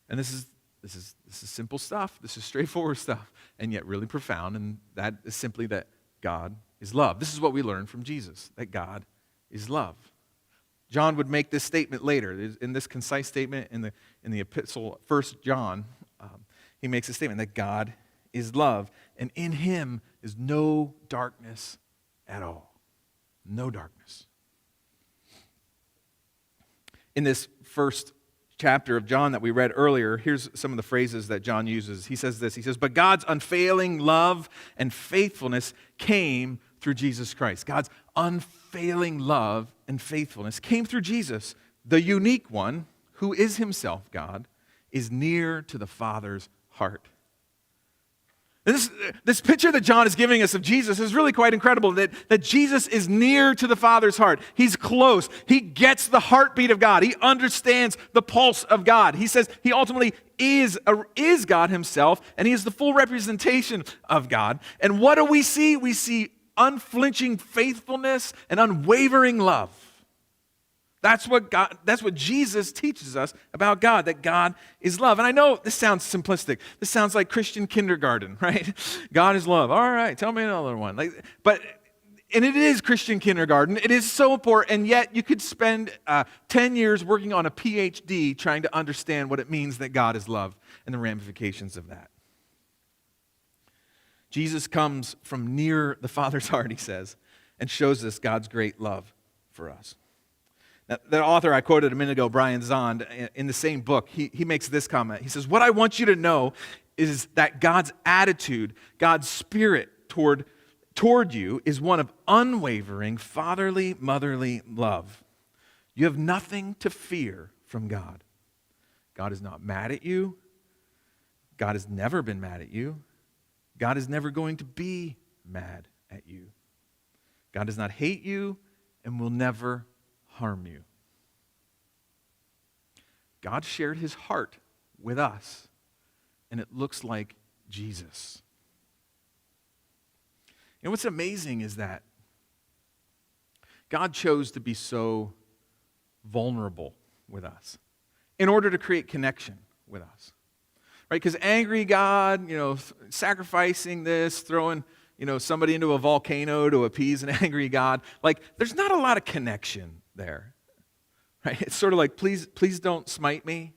And this is simple stuff. This is straightforward stuff, and yet really profound, and that is simply that God is love. This is what we learn from Jesus, that God is love. John would make this statement later. In this concise statement in the epistle, 1 John, he makes a statement that God is love, and in him is no darkness at all. No darkness. In this first chapter of John that we read earlier, here's some of the phrases that John uses. He says this, he says, but God's unfailing love and faithfulness came through Jesus Christ. God's unfailing love and faithfulness came through Jesus. The unique one, who is himself God, is near to the Father's heart. This picture that John is giving us of Jesus is really quite incredible, that Jesus is near to the Father's heart. He's close. He gets the heartbeat of God. He understands the pulse of God. He says he ultimately is God himself, and he is the full representation of God. And what do we see? We see unflinching faithfulness and unwavering love. That's what Jesus teaches us about God, that God is love. And I know this sounds simplistic. This sounds like Christian kindergarten, right? God is love. All right, tell me another one. And it is Christian kindergarten. It is so important, and yet you could spend 10 years working on a PhD trying to understand what it means that God is love and the ramifications of that. Jesus comes from near the Father's heart, he says, and shows us God's great love for us. Now, the author I quoted a minute ago, Brian Zahnd, in the same book, he makes this comment. He says, what I want you to know is that God's attitude, God's spirit toward you is one of unwavering fatherly, motherly love. You have nothing to fear from God. God is not mad at you. God has never been mad at you. God is never going to be mad at you. God does not hate you and will never harm you. God shared his heart with us, and it looks like Jesus. You know what's amazing is that God chose to be so vulnerable with us in order to create connection with us. Right? Because angry God, sacrificing this, throwing, somebody into a volcano to appease an angry God, there's not a lot of connection there. Right? It's sort of like, please don't smite me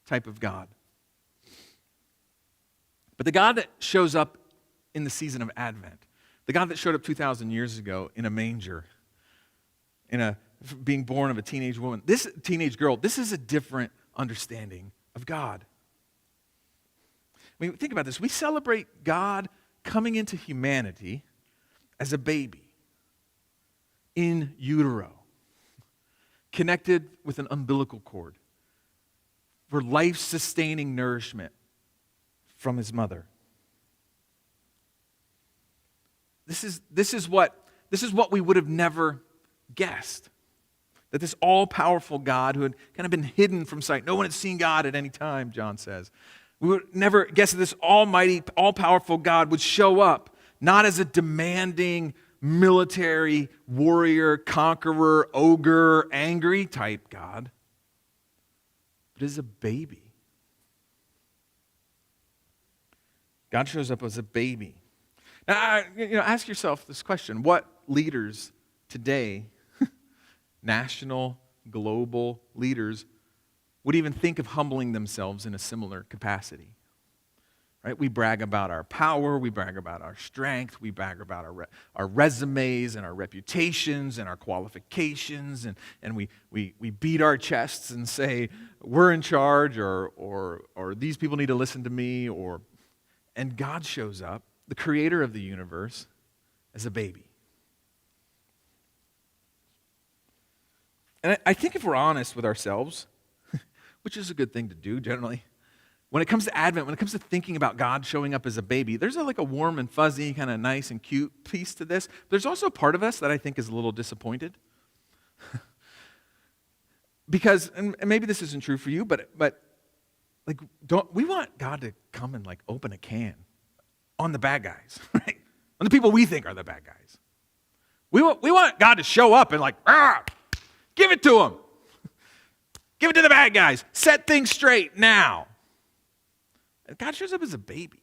type of God. But the God that shows up in the season of Advent, the God that showed up 2,000 years ago in a manger, being born of a teenage woman, this teenage girl, this is a different understanding of God. I mean, think about this. We celebrate God coming into humanity as a baby in utero, connected with an umbilical cord for life-sustaining nourishment from his mother. This is what we would have never guessed. That this all-powerful God who had kind of been hidden from sight, no one had seen God at any time, John says. We would never guess that this almighty, all-powerful God would show up, not as a demanding, military, warrior, conqueror, ogre, angry type God, but as a baby. God shows up as a baby. Now, ask yourself this question. What leaders today, national, global leaders, would even think of humbling themselves in a similar capacity? Right? We brag about our power, we brag about our strength, we brag about our resumes and our reputations and our qualifications, and we beat our chests and say, we're in charge, or these people need to listen to me, and God shows up, the creator of the universe, as a baby. And I think if we're honest with ourselves, which is a good thing to do generally, when it comes to Advent, when it comes to thinking about God showing up as a baby, there's like a warm and fuzzy, kind of nice and cute piece to this. There's also a part of us that I think is a little disappointed. Because, and maybe this isn't true for you, but like, we want God to come and like open a can on the bad guys, right? On the people we think are the bad guys. We want God to show up and like, give it to them. Give it to the bad guys. Set things straight now. And God shows up as a baby.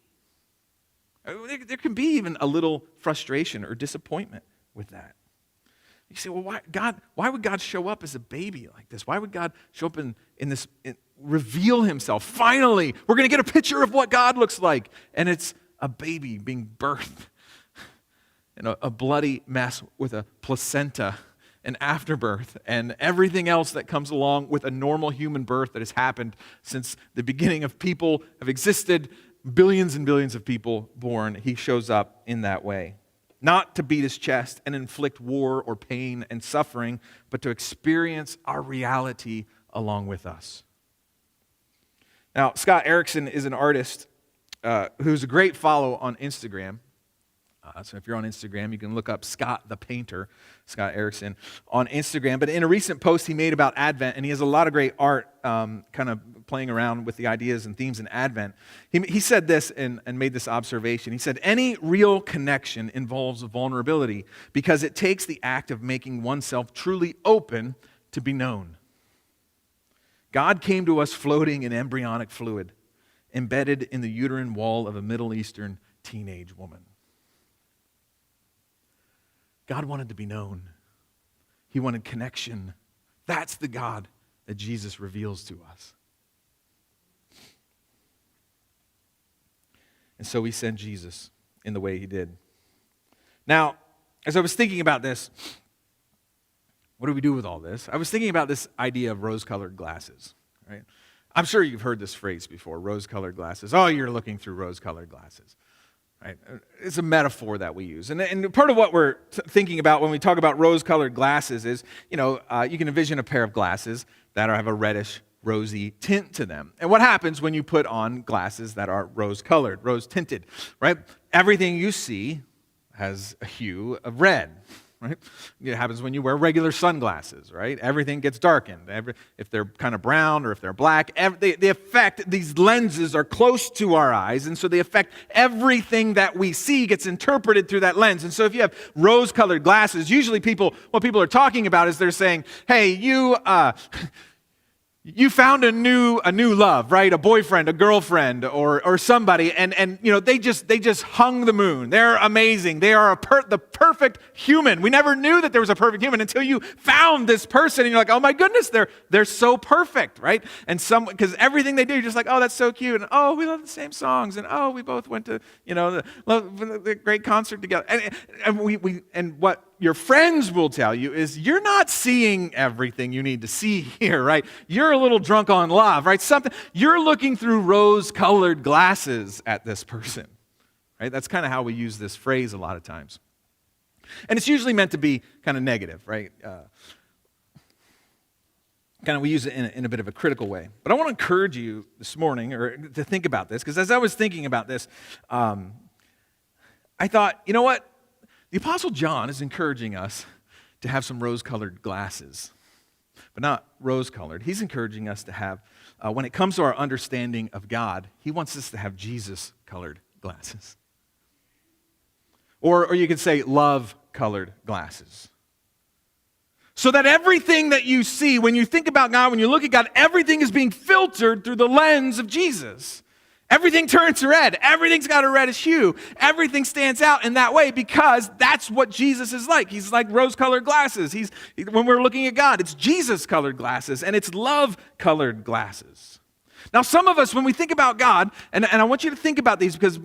There can be even a little frustration or disappointment with that. You say, well, why would God show up as a baby like this? Why would God show up in this, reveal himself? Finally, we're going to get a picture of what God looks like. And it's a baby being birthed in a bloody mess with a placenta and afterbirth and everything else that comes along with a normal human birth that has happened since the beginning of people have existed, billions and billions of people born. He shows up in that way. Not to beat his chest and inflict war or pain and suffering, but to experience our reality along with us. Now, Scott Erickson is an artist who's a great follow on Instagram. So if you're on Instagram, you can look up Scott the Painter, Scott Erickson, on Instagram. But in a recent post he made about Advent, and he has a lot of great art kind of playing around with the ideas and themes in Advent, he said this and made this observation. He said, any real connection involves vulnerability because it takes the act of making oneself truly open to be known. God came to us floating in embryonic fluid, embedded in the uterine wall of a Middle Eastern teenage woman. God wanted to be known. He wanted connection. That's the God that Jesus reveals to us. And so he sent Jesus in the way he did. Now, as I was thinking about this, what do we do with all this? I was thinking about this idea of rose-colored glasses, right? I'm sure you've heard this phrase before, rose-colored glasses. Oh, you're looking through rose-colored glasses. Right? It's a metaphor that we use. And part of what we're thinking about when we talk about rose-colored glasses is, you can envision a pair of glasses that have a reddish, rosy tint to them. And what happens when you put on glasses that are rose-colored, rose-tinted, right? Everything you see has a hue of red, right? It happens when you wear regular sunglasses, right? Everything gets darkened. If they're kind of brown or if they're black, they affect, these lenses are close to our eyes, and so they affect everything that we see gets interpreted through that lens. And so if you have rose-colored glasses, usually what people are talking about is they're saying, hey, you found a new love, right? A boyfriend, a girlfriend, or somebody, and they just hung the moon. They're amazing. They are the perfect human. We never knew that there was a perfect human until you found this person, and you're like, oh my goodness, they're so perfect, right? And because everything they do, you're just like, oh, that's so cute, and oh, we love the same songs, and oh, we both went to the great concert together, and what your friends will tell you is you're not seeing everything you need to see here, right? You're a little drunk on love, right? You're looking through rose-colored glasses at this person, right? That's kind of how we use this phrase a lot of times. And it's usually meant to be kind of negative, right? We use it in a bit of a critical way. But I want to encourage you this morning or to think about this, because as I was thinking about this, I thought, you know what? The Apostle John is encouraging us to have some rose-colored glasses but not rose-colored. He's encouraging us to have, when it comes to our understanding of God, he wants us to have Jesus-colored glasses. Or you could say love-colored glasses. So that everything that you see, when you think about God, when you look at God, everything is being filtered through the lens of Jesus. Everything turns red. Everything's got a reddish hue. Everything stands out in that way because that's what Jesus is like. He's like rose-colored glasses. When we're looking at God, it's Jesus-colored glasses, and it's love-colored glasses. Now, some of us, when we think about God, and I want you to think about these because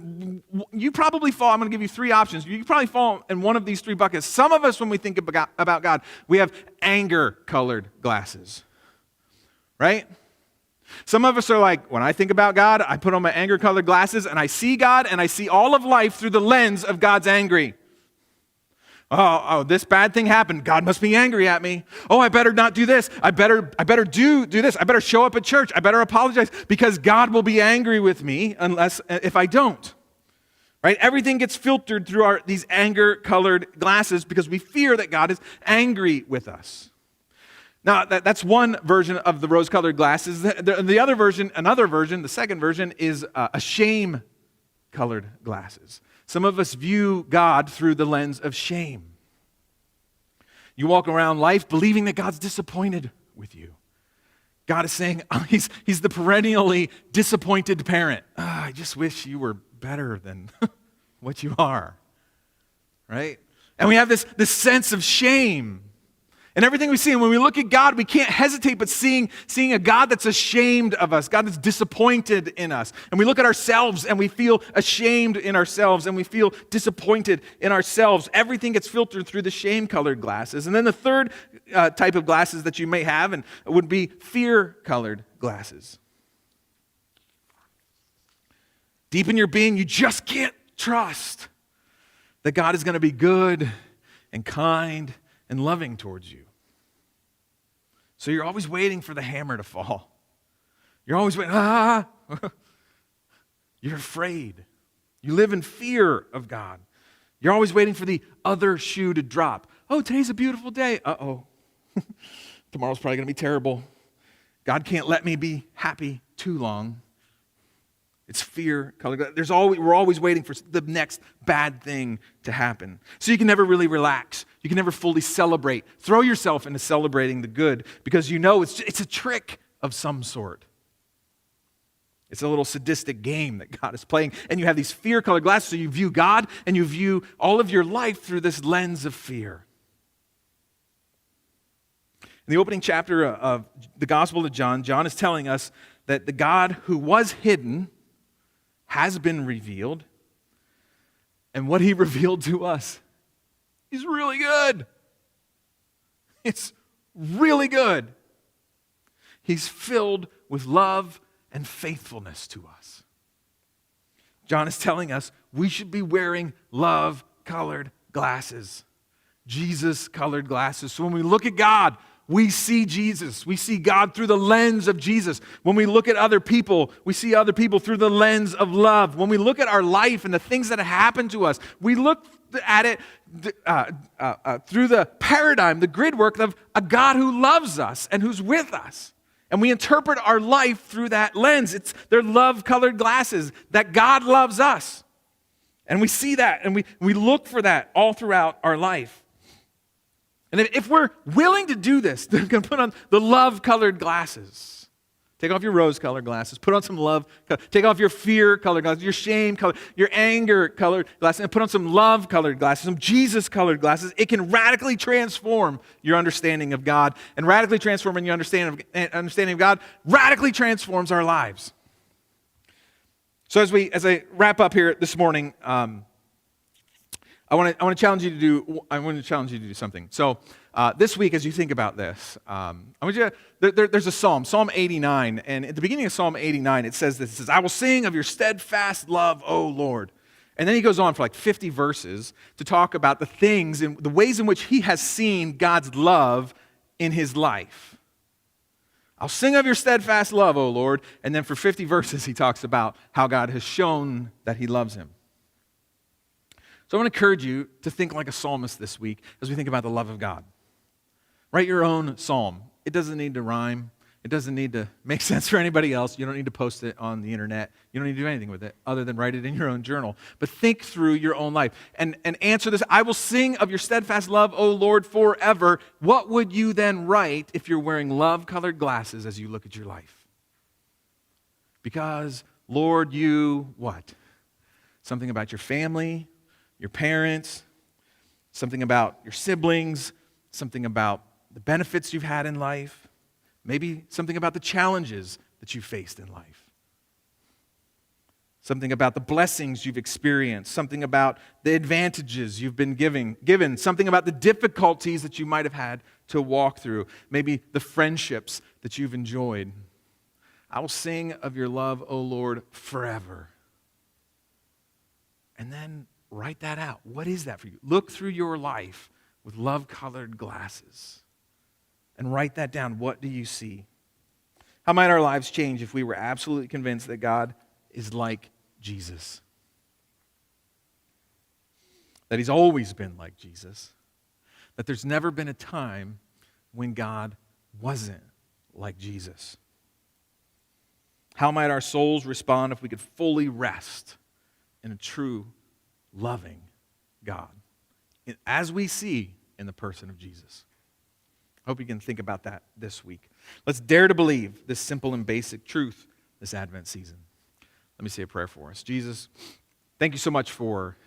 you probably fall, I'm going to give you three options. You probably fall in one of these three buckets. Some of us, when we think about God, we have anger-colored glasses, right? Some of us are like, when I think about God, I put on my anger-colored glasses and I see God and I see all of life through the lens of God's angry. Oh, this bad thing happened. God must be angry at me. Oh, I better not do this. I better do this. I better show up at church. I better apologize because God will be angry with me if I don't. Right? Everything gets filtered through these anger-colored glasses because we fear that God is angry with us. Now, that's one version of the rose-colored glasses. The other version, the second version, is a shame-colored glasses. Some of us view God through the lens of shame. You walk around life believing that God's disappointed with you. God is saying, he's the perennially disappointed parent. I just wish you were better than what you are. Right? And we have this sense of shame. And everything we see, and when we look at God, we can't hesitate but seeing a God that's ashamed of us, God that's disappointed in us. And we look at ourselves and we feel ashamed in ourselves and we feel disappointed in ourselves. Everything gets filtered through the shame-colored glasses. And then the third type of glasses that you may have would be fear-colored glasses. Deep in your being, you just can't trust that God is going to be good and kind and loving towards you. So you're always waiting for the hammer to fall. You're always waiting, You're afraid. You live in fear of God. You're always waiting for the other shoe to drop. Oh, today's a beautiful day. Uh-oh. Tomorrow's probably going to be terrible. God can't let me be happy too long. It's fear. We're always waiting for the next bad thing to happen. So you can never really relax. You can never fully celebrate. Throw yourself into celebrating the good because you know it's a trick of some sort. It's a little sadistic game that God is playing. And you have these fear-colored glasses, so you view God and you view all of your life through this lens of fear. In the opening chapter of the Gospel of John, John is telling us that the God who was hidden has been revealed, and what he revealed to us is really good. It's really good. He's filled with love and faithfulness to us. John is telling us we should be wearing love-colored glasses, Jesus-colored glasses. So when we look at God, we see Jesus. We see God through the lens of Jesus. When we look at other people, we see other people through the lens of love. When we look at our life and the things that have happened to us, we look at it through the paradigm, the grid work of a God who loves us and who's with us. And we interpret our life through that lens. They're love-colored glasses, that God loves us. And we see that, and we look for that all throughout our life. And if we're willing to do this, then we're going to put on the love-colored glasses. Take off your rose-colored glasses. Put on some love. Take off your fear-colored glasses, your shame-colored, your anger-colored glasses, and put on some love-colored glasses, some Jesus-colored glasses. It can radically transform your understanding of God, and radically transforming your understanding of God radically transforms our lives. So as I wrap up here this morning, I want to challenge you to do something. So this week, as you think about this, there's a psalm, Psalm 89, and at the beginning of Psalm 89, it says this: it says, "I will sing of your steadfast love, O Lord." And then he goes on for like 50 verses to talk about the things and the ways in which he has seen God's love in his life. I'll sing of your steadfast love, O Lord. And then for 50 verses, he talks about how God has shown that he loves him. So I want to encourage you to think like a psalmist this week as we think about the love of God. Write your own psalm. it doesn't need to rhyme. It doesn't need to make sense for anybody else. You don't need to post it on the internet. You don't need to do anything with it other than write it in your own journal. But think through your own life and answer this. I will sing of your steadfast love, O Lord, forever. What would you then write if you're wearing love-colored glasses as you look at your life? Because, Lord, you what? Something about your family, your parents, something about your siblings, something about the benefits you've had in life, maybe something about the challenges that you faced in life, something about the blessings you've experienced, something about the advantages you've been given, something about the difficulties that you might have had to walk through, maybe the friendships that you've enjoyed. I will sing of your love, O Lord, forever. And then write that out. What is that for you? Look through your life with love-colored glasses and write that down. What do you see? How might our lives change if we were absolutely convinced that God is like Jesus? That he's always been like Jesus? That there's never been a time when God wasn't like Jesus? How might our souls respond if we could fully rest in a true, loving God, as we see in the person of Jesus? I hope you can think about that this week. Let's dare to believe this simple and basic truth this Advent season. Let me say a prayer for us. Jesus, thank you so much for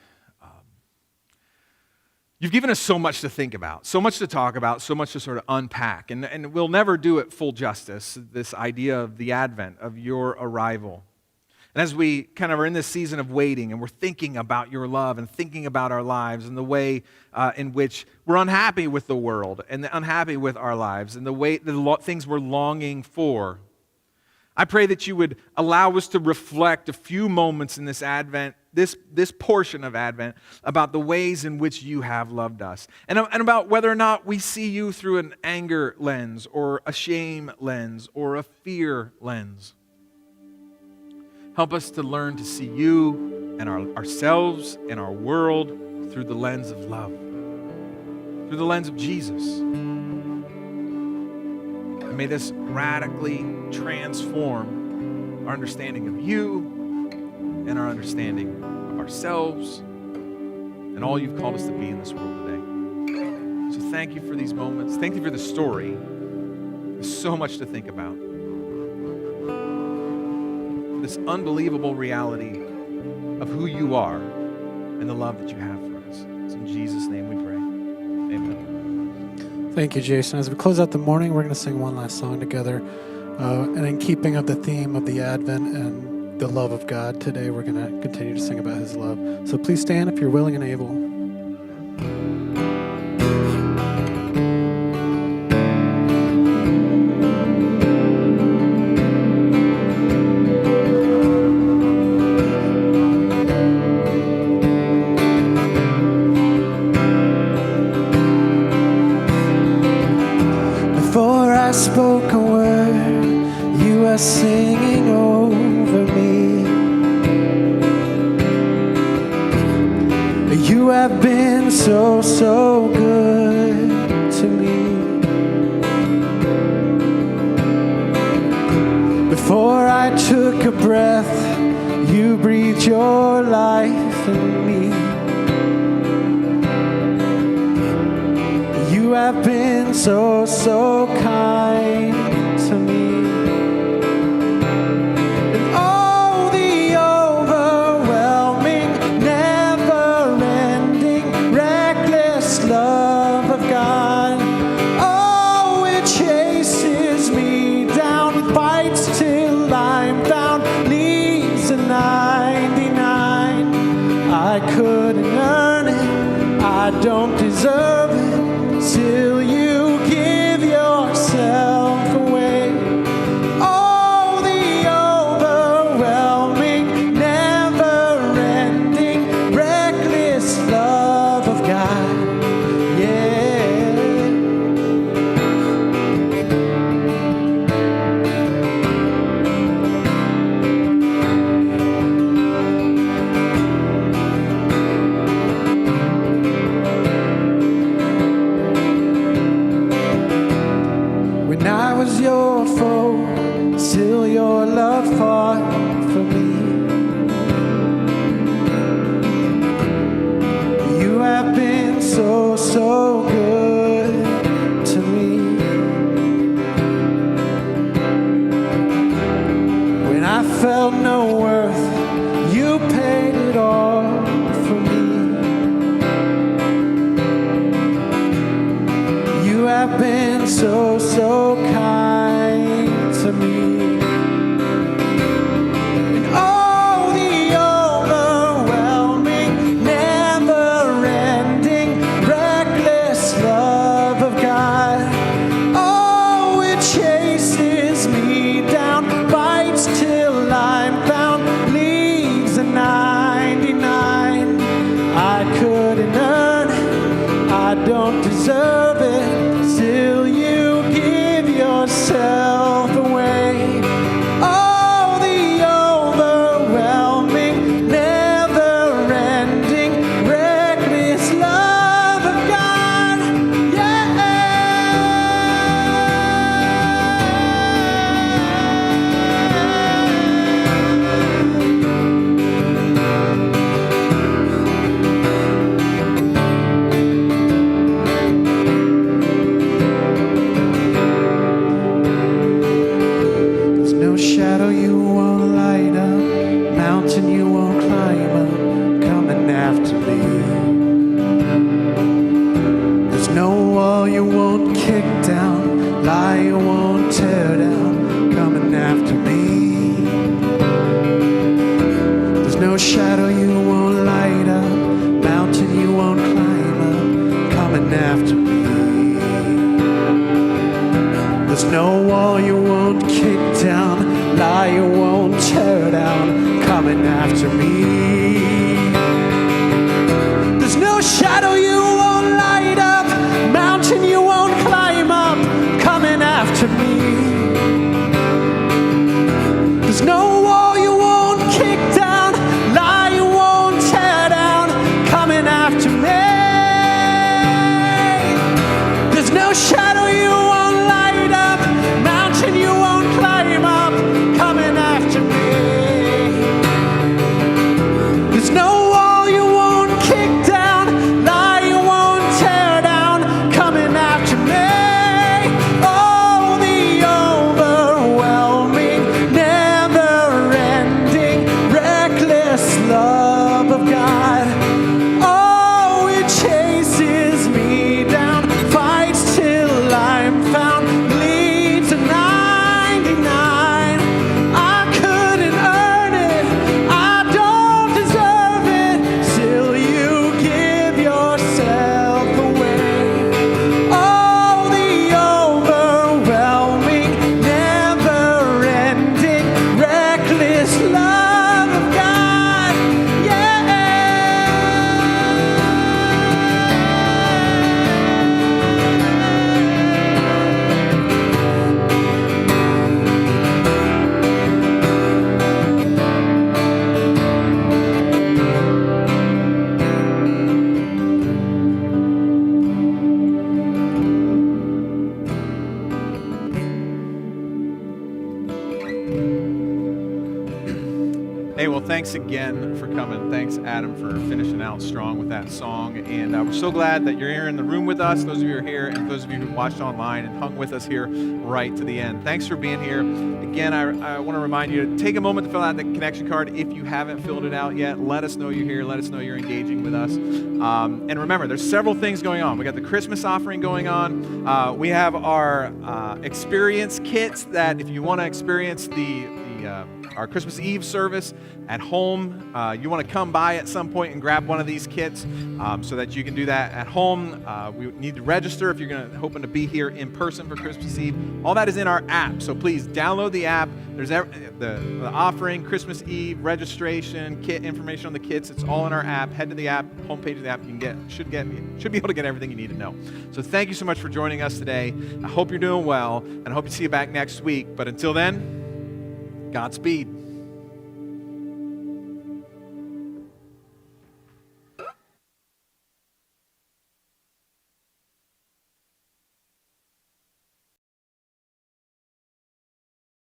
you've given us so much to think about, so much to talk about, so much to sort of unpack. And we'll never do it full justice, this idea of the Advent, of your arrival. And as we kind of are in this season of waiting and we're thinking about your love and thinking about our lives and the way in which we're unhappy with the world and unhappy with our lives and the things we're longing for, I pray that you would allow us to reflect a few moments in this Advent, this portion of Advent, about the ways in which you have loved us and about whether or not we see you through an anger lens or a shame lens or a fear lens. Help us to learn to see you and ourselves and our world through the lens of love, through the lens of Jesus. And may this radically transform our understanding of you and our understanding of ourselves and all you've called us to be in this world today. So thank you for these moments. Thank you for the story. There's so much to think about. This unbelievable reality of who you are and the love that you have for us. It's in Jesus' name we pray. Amen. Thank you, Jason. As we close out the morning, we're going to sing one last song together. And in keeping of the theme of the Advent and the love of God, today we're going to continue to sing about his love. So please stand if you're willing and able. Spoke a word, you are singing over me. You have been so good to me. Before I took a breath, you breathed your life in me. You have been so kind to me. And oh, the overwhelming, never-ending, reckless love of God. Oh, it chases me down, fights till I'm found, leaves a 99. I couldn't earn it, I don't deserve it. Till you give yourself away. Oh, the overwhelming, never-ending, reckless love of God. all for me. You have been so, so good to me. When I felt no worth, you paid it all for me. You have been so, so kind to me. And oh, the overwhelming, never-ending, reckless love of God. Oh, it chases me down, bites till I'm found, leaves a 99. I couldn't earn it, I don't deserve it, still you give yourself away. Oh, the overwhelming, never-ending, reckless love of God. Yeah. There's no shadow you won't light up, mountain you won't climb up, coming after me. There's no wall you won't kick down, lie you won't tear down, coming after me. There's no shadow you won't light up, mountain you won't climb up, coming after me. There's no wall you won't kick down, lie you won't tear down, coming after me. There's no shadow you won't light up, mountain you won't climb up, coming after me. There's no wall you won't kick down, lie you won't tear down, coming after me. There's no shadow you won't light up, mountain you won't climb up, coming after me. There's no wall you won't kick down, lie you won't tear down, coming after me. Oh, the overwhelming, never-ending, reckless love of God. Oh, it chases me down, fights till I'm found, leads to 99. I couldn't earn it, I don't deserve it, still you give yourself away. Oh, the overwhelming, never-ending, reckless love of God. Yeah. Hey, well, thanks again for coming. Thanks, Adam, for finishing out strong with that song. And we're so glad that you're here in the room with us, those of you who are here, and those of you who watched online and hung with us here right to the end. Thanks for being here. Again, I want to remind you to take a moment to fill out the connection card. If you haven't filled it out yet, let us know you're here. Let us know you're engaging with us. And remember, there's several things going on. We got the Christmas offering going on. We have our experience kits that if you want to experience our Christmas Eve service at home, you want to come by at some point and grab one of these kits so that you can do that at home. We need to register if you're hoping to be here in person for Christmas Eve. All that is in our app, so please download the app. There's the offering, Christmas Eve, registration, kit information on the kits. It's all in our app. Head to the app, homepage of the app. You can should be able to get everything you need to know. So thank you so much for joining us today. I hope you're doing well, and I hope to see you back next week. But until then, Godspeed.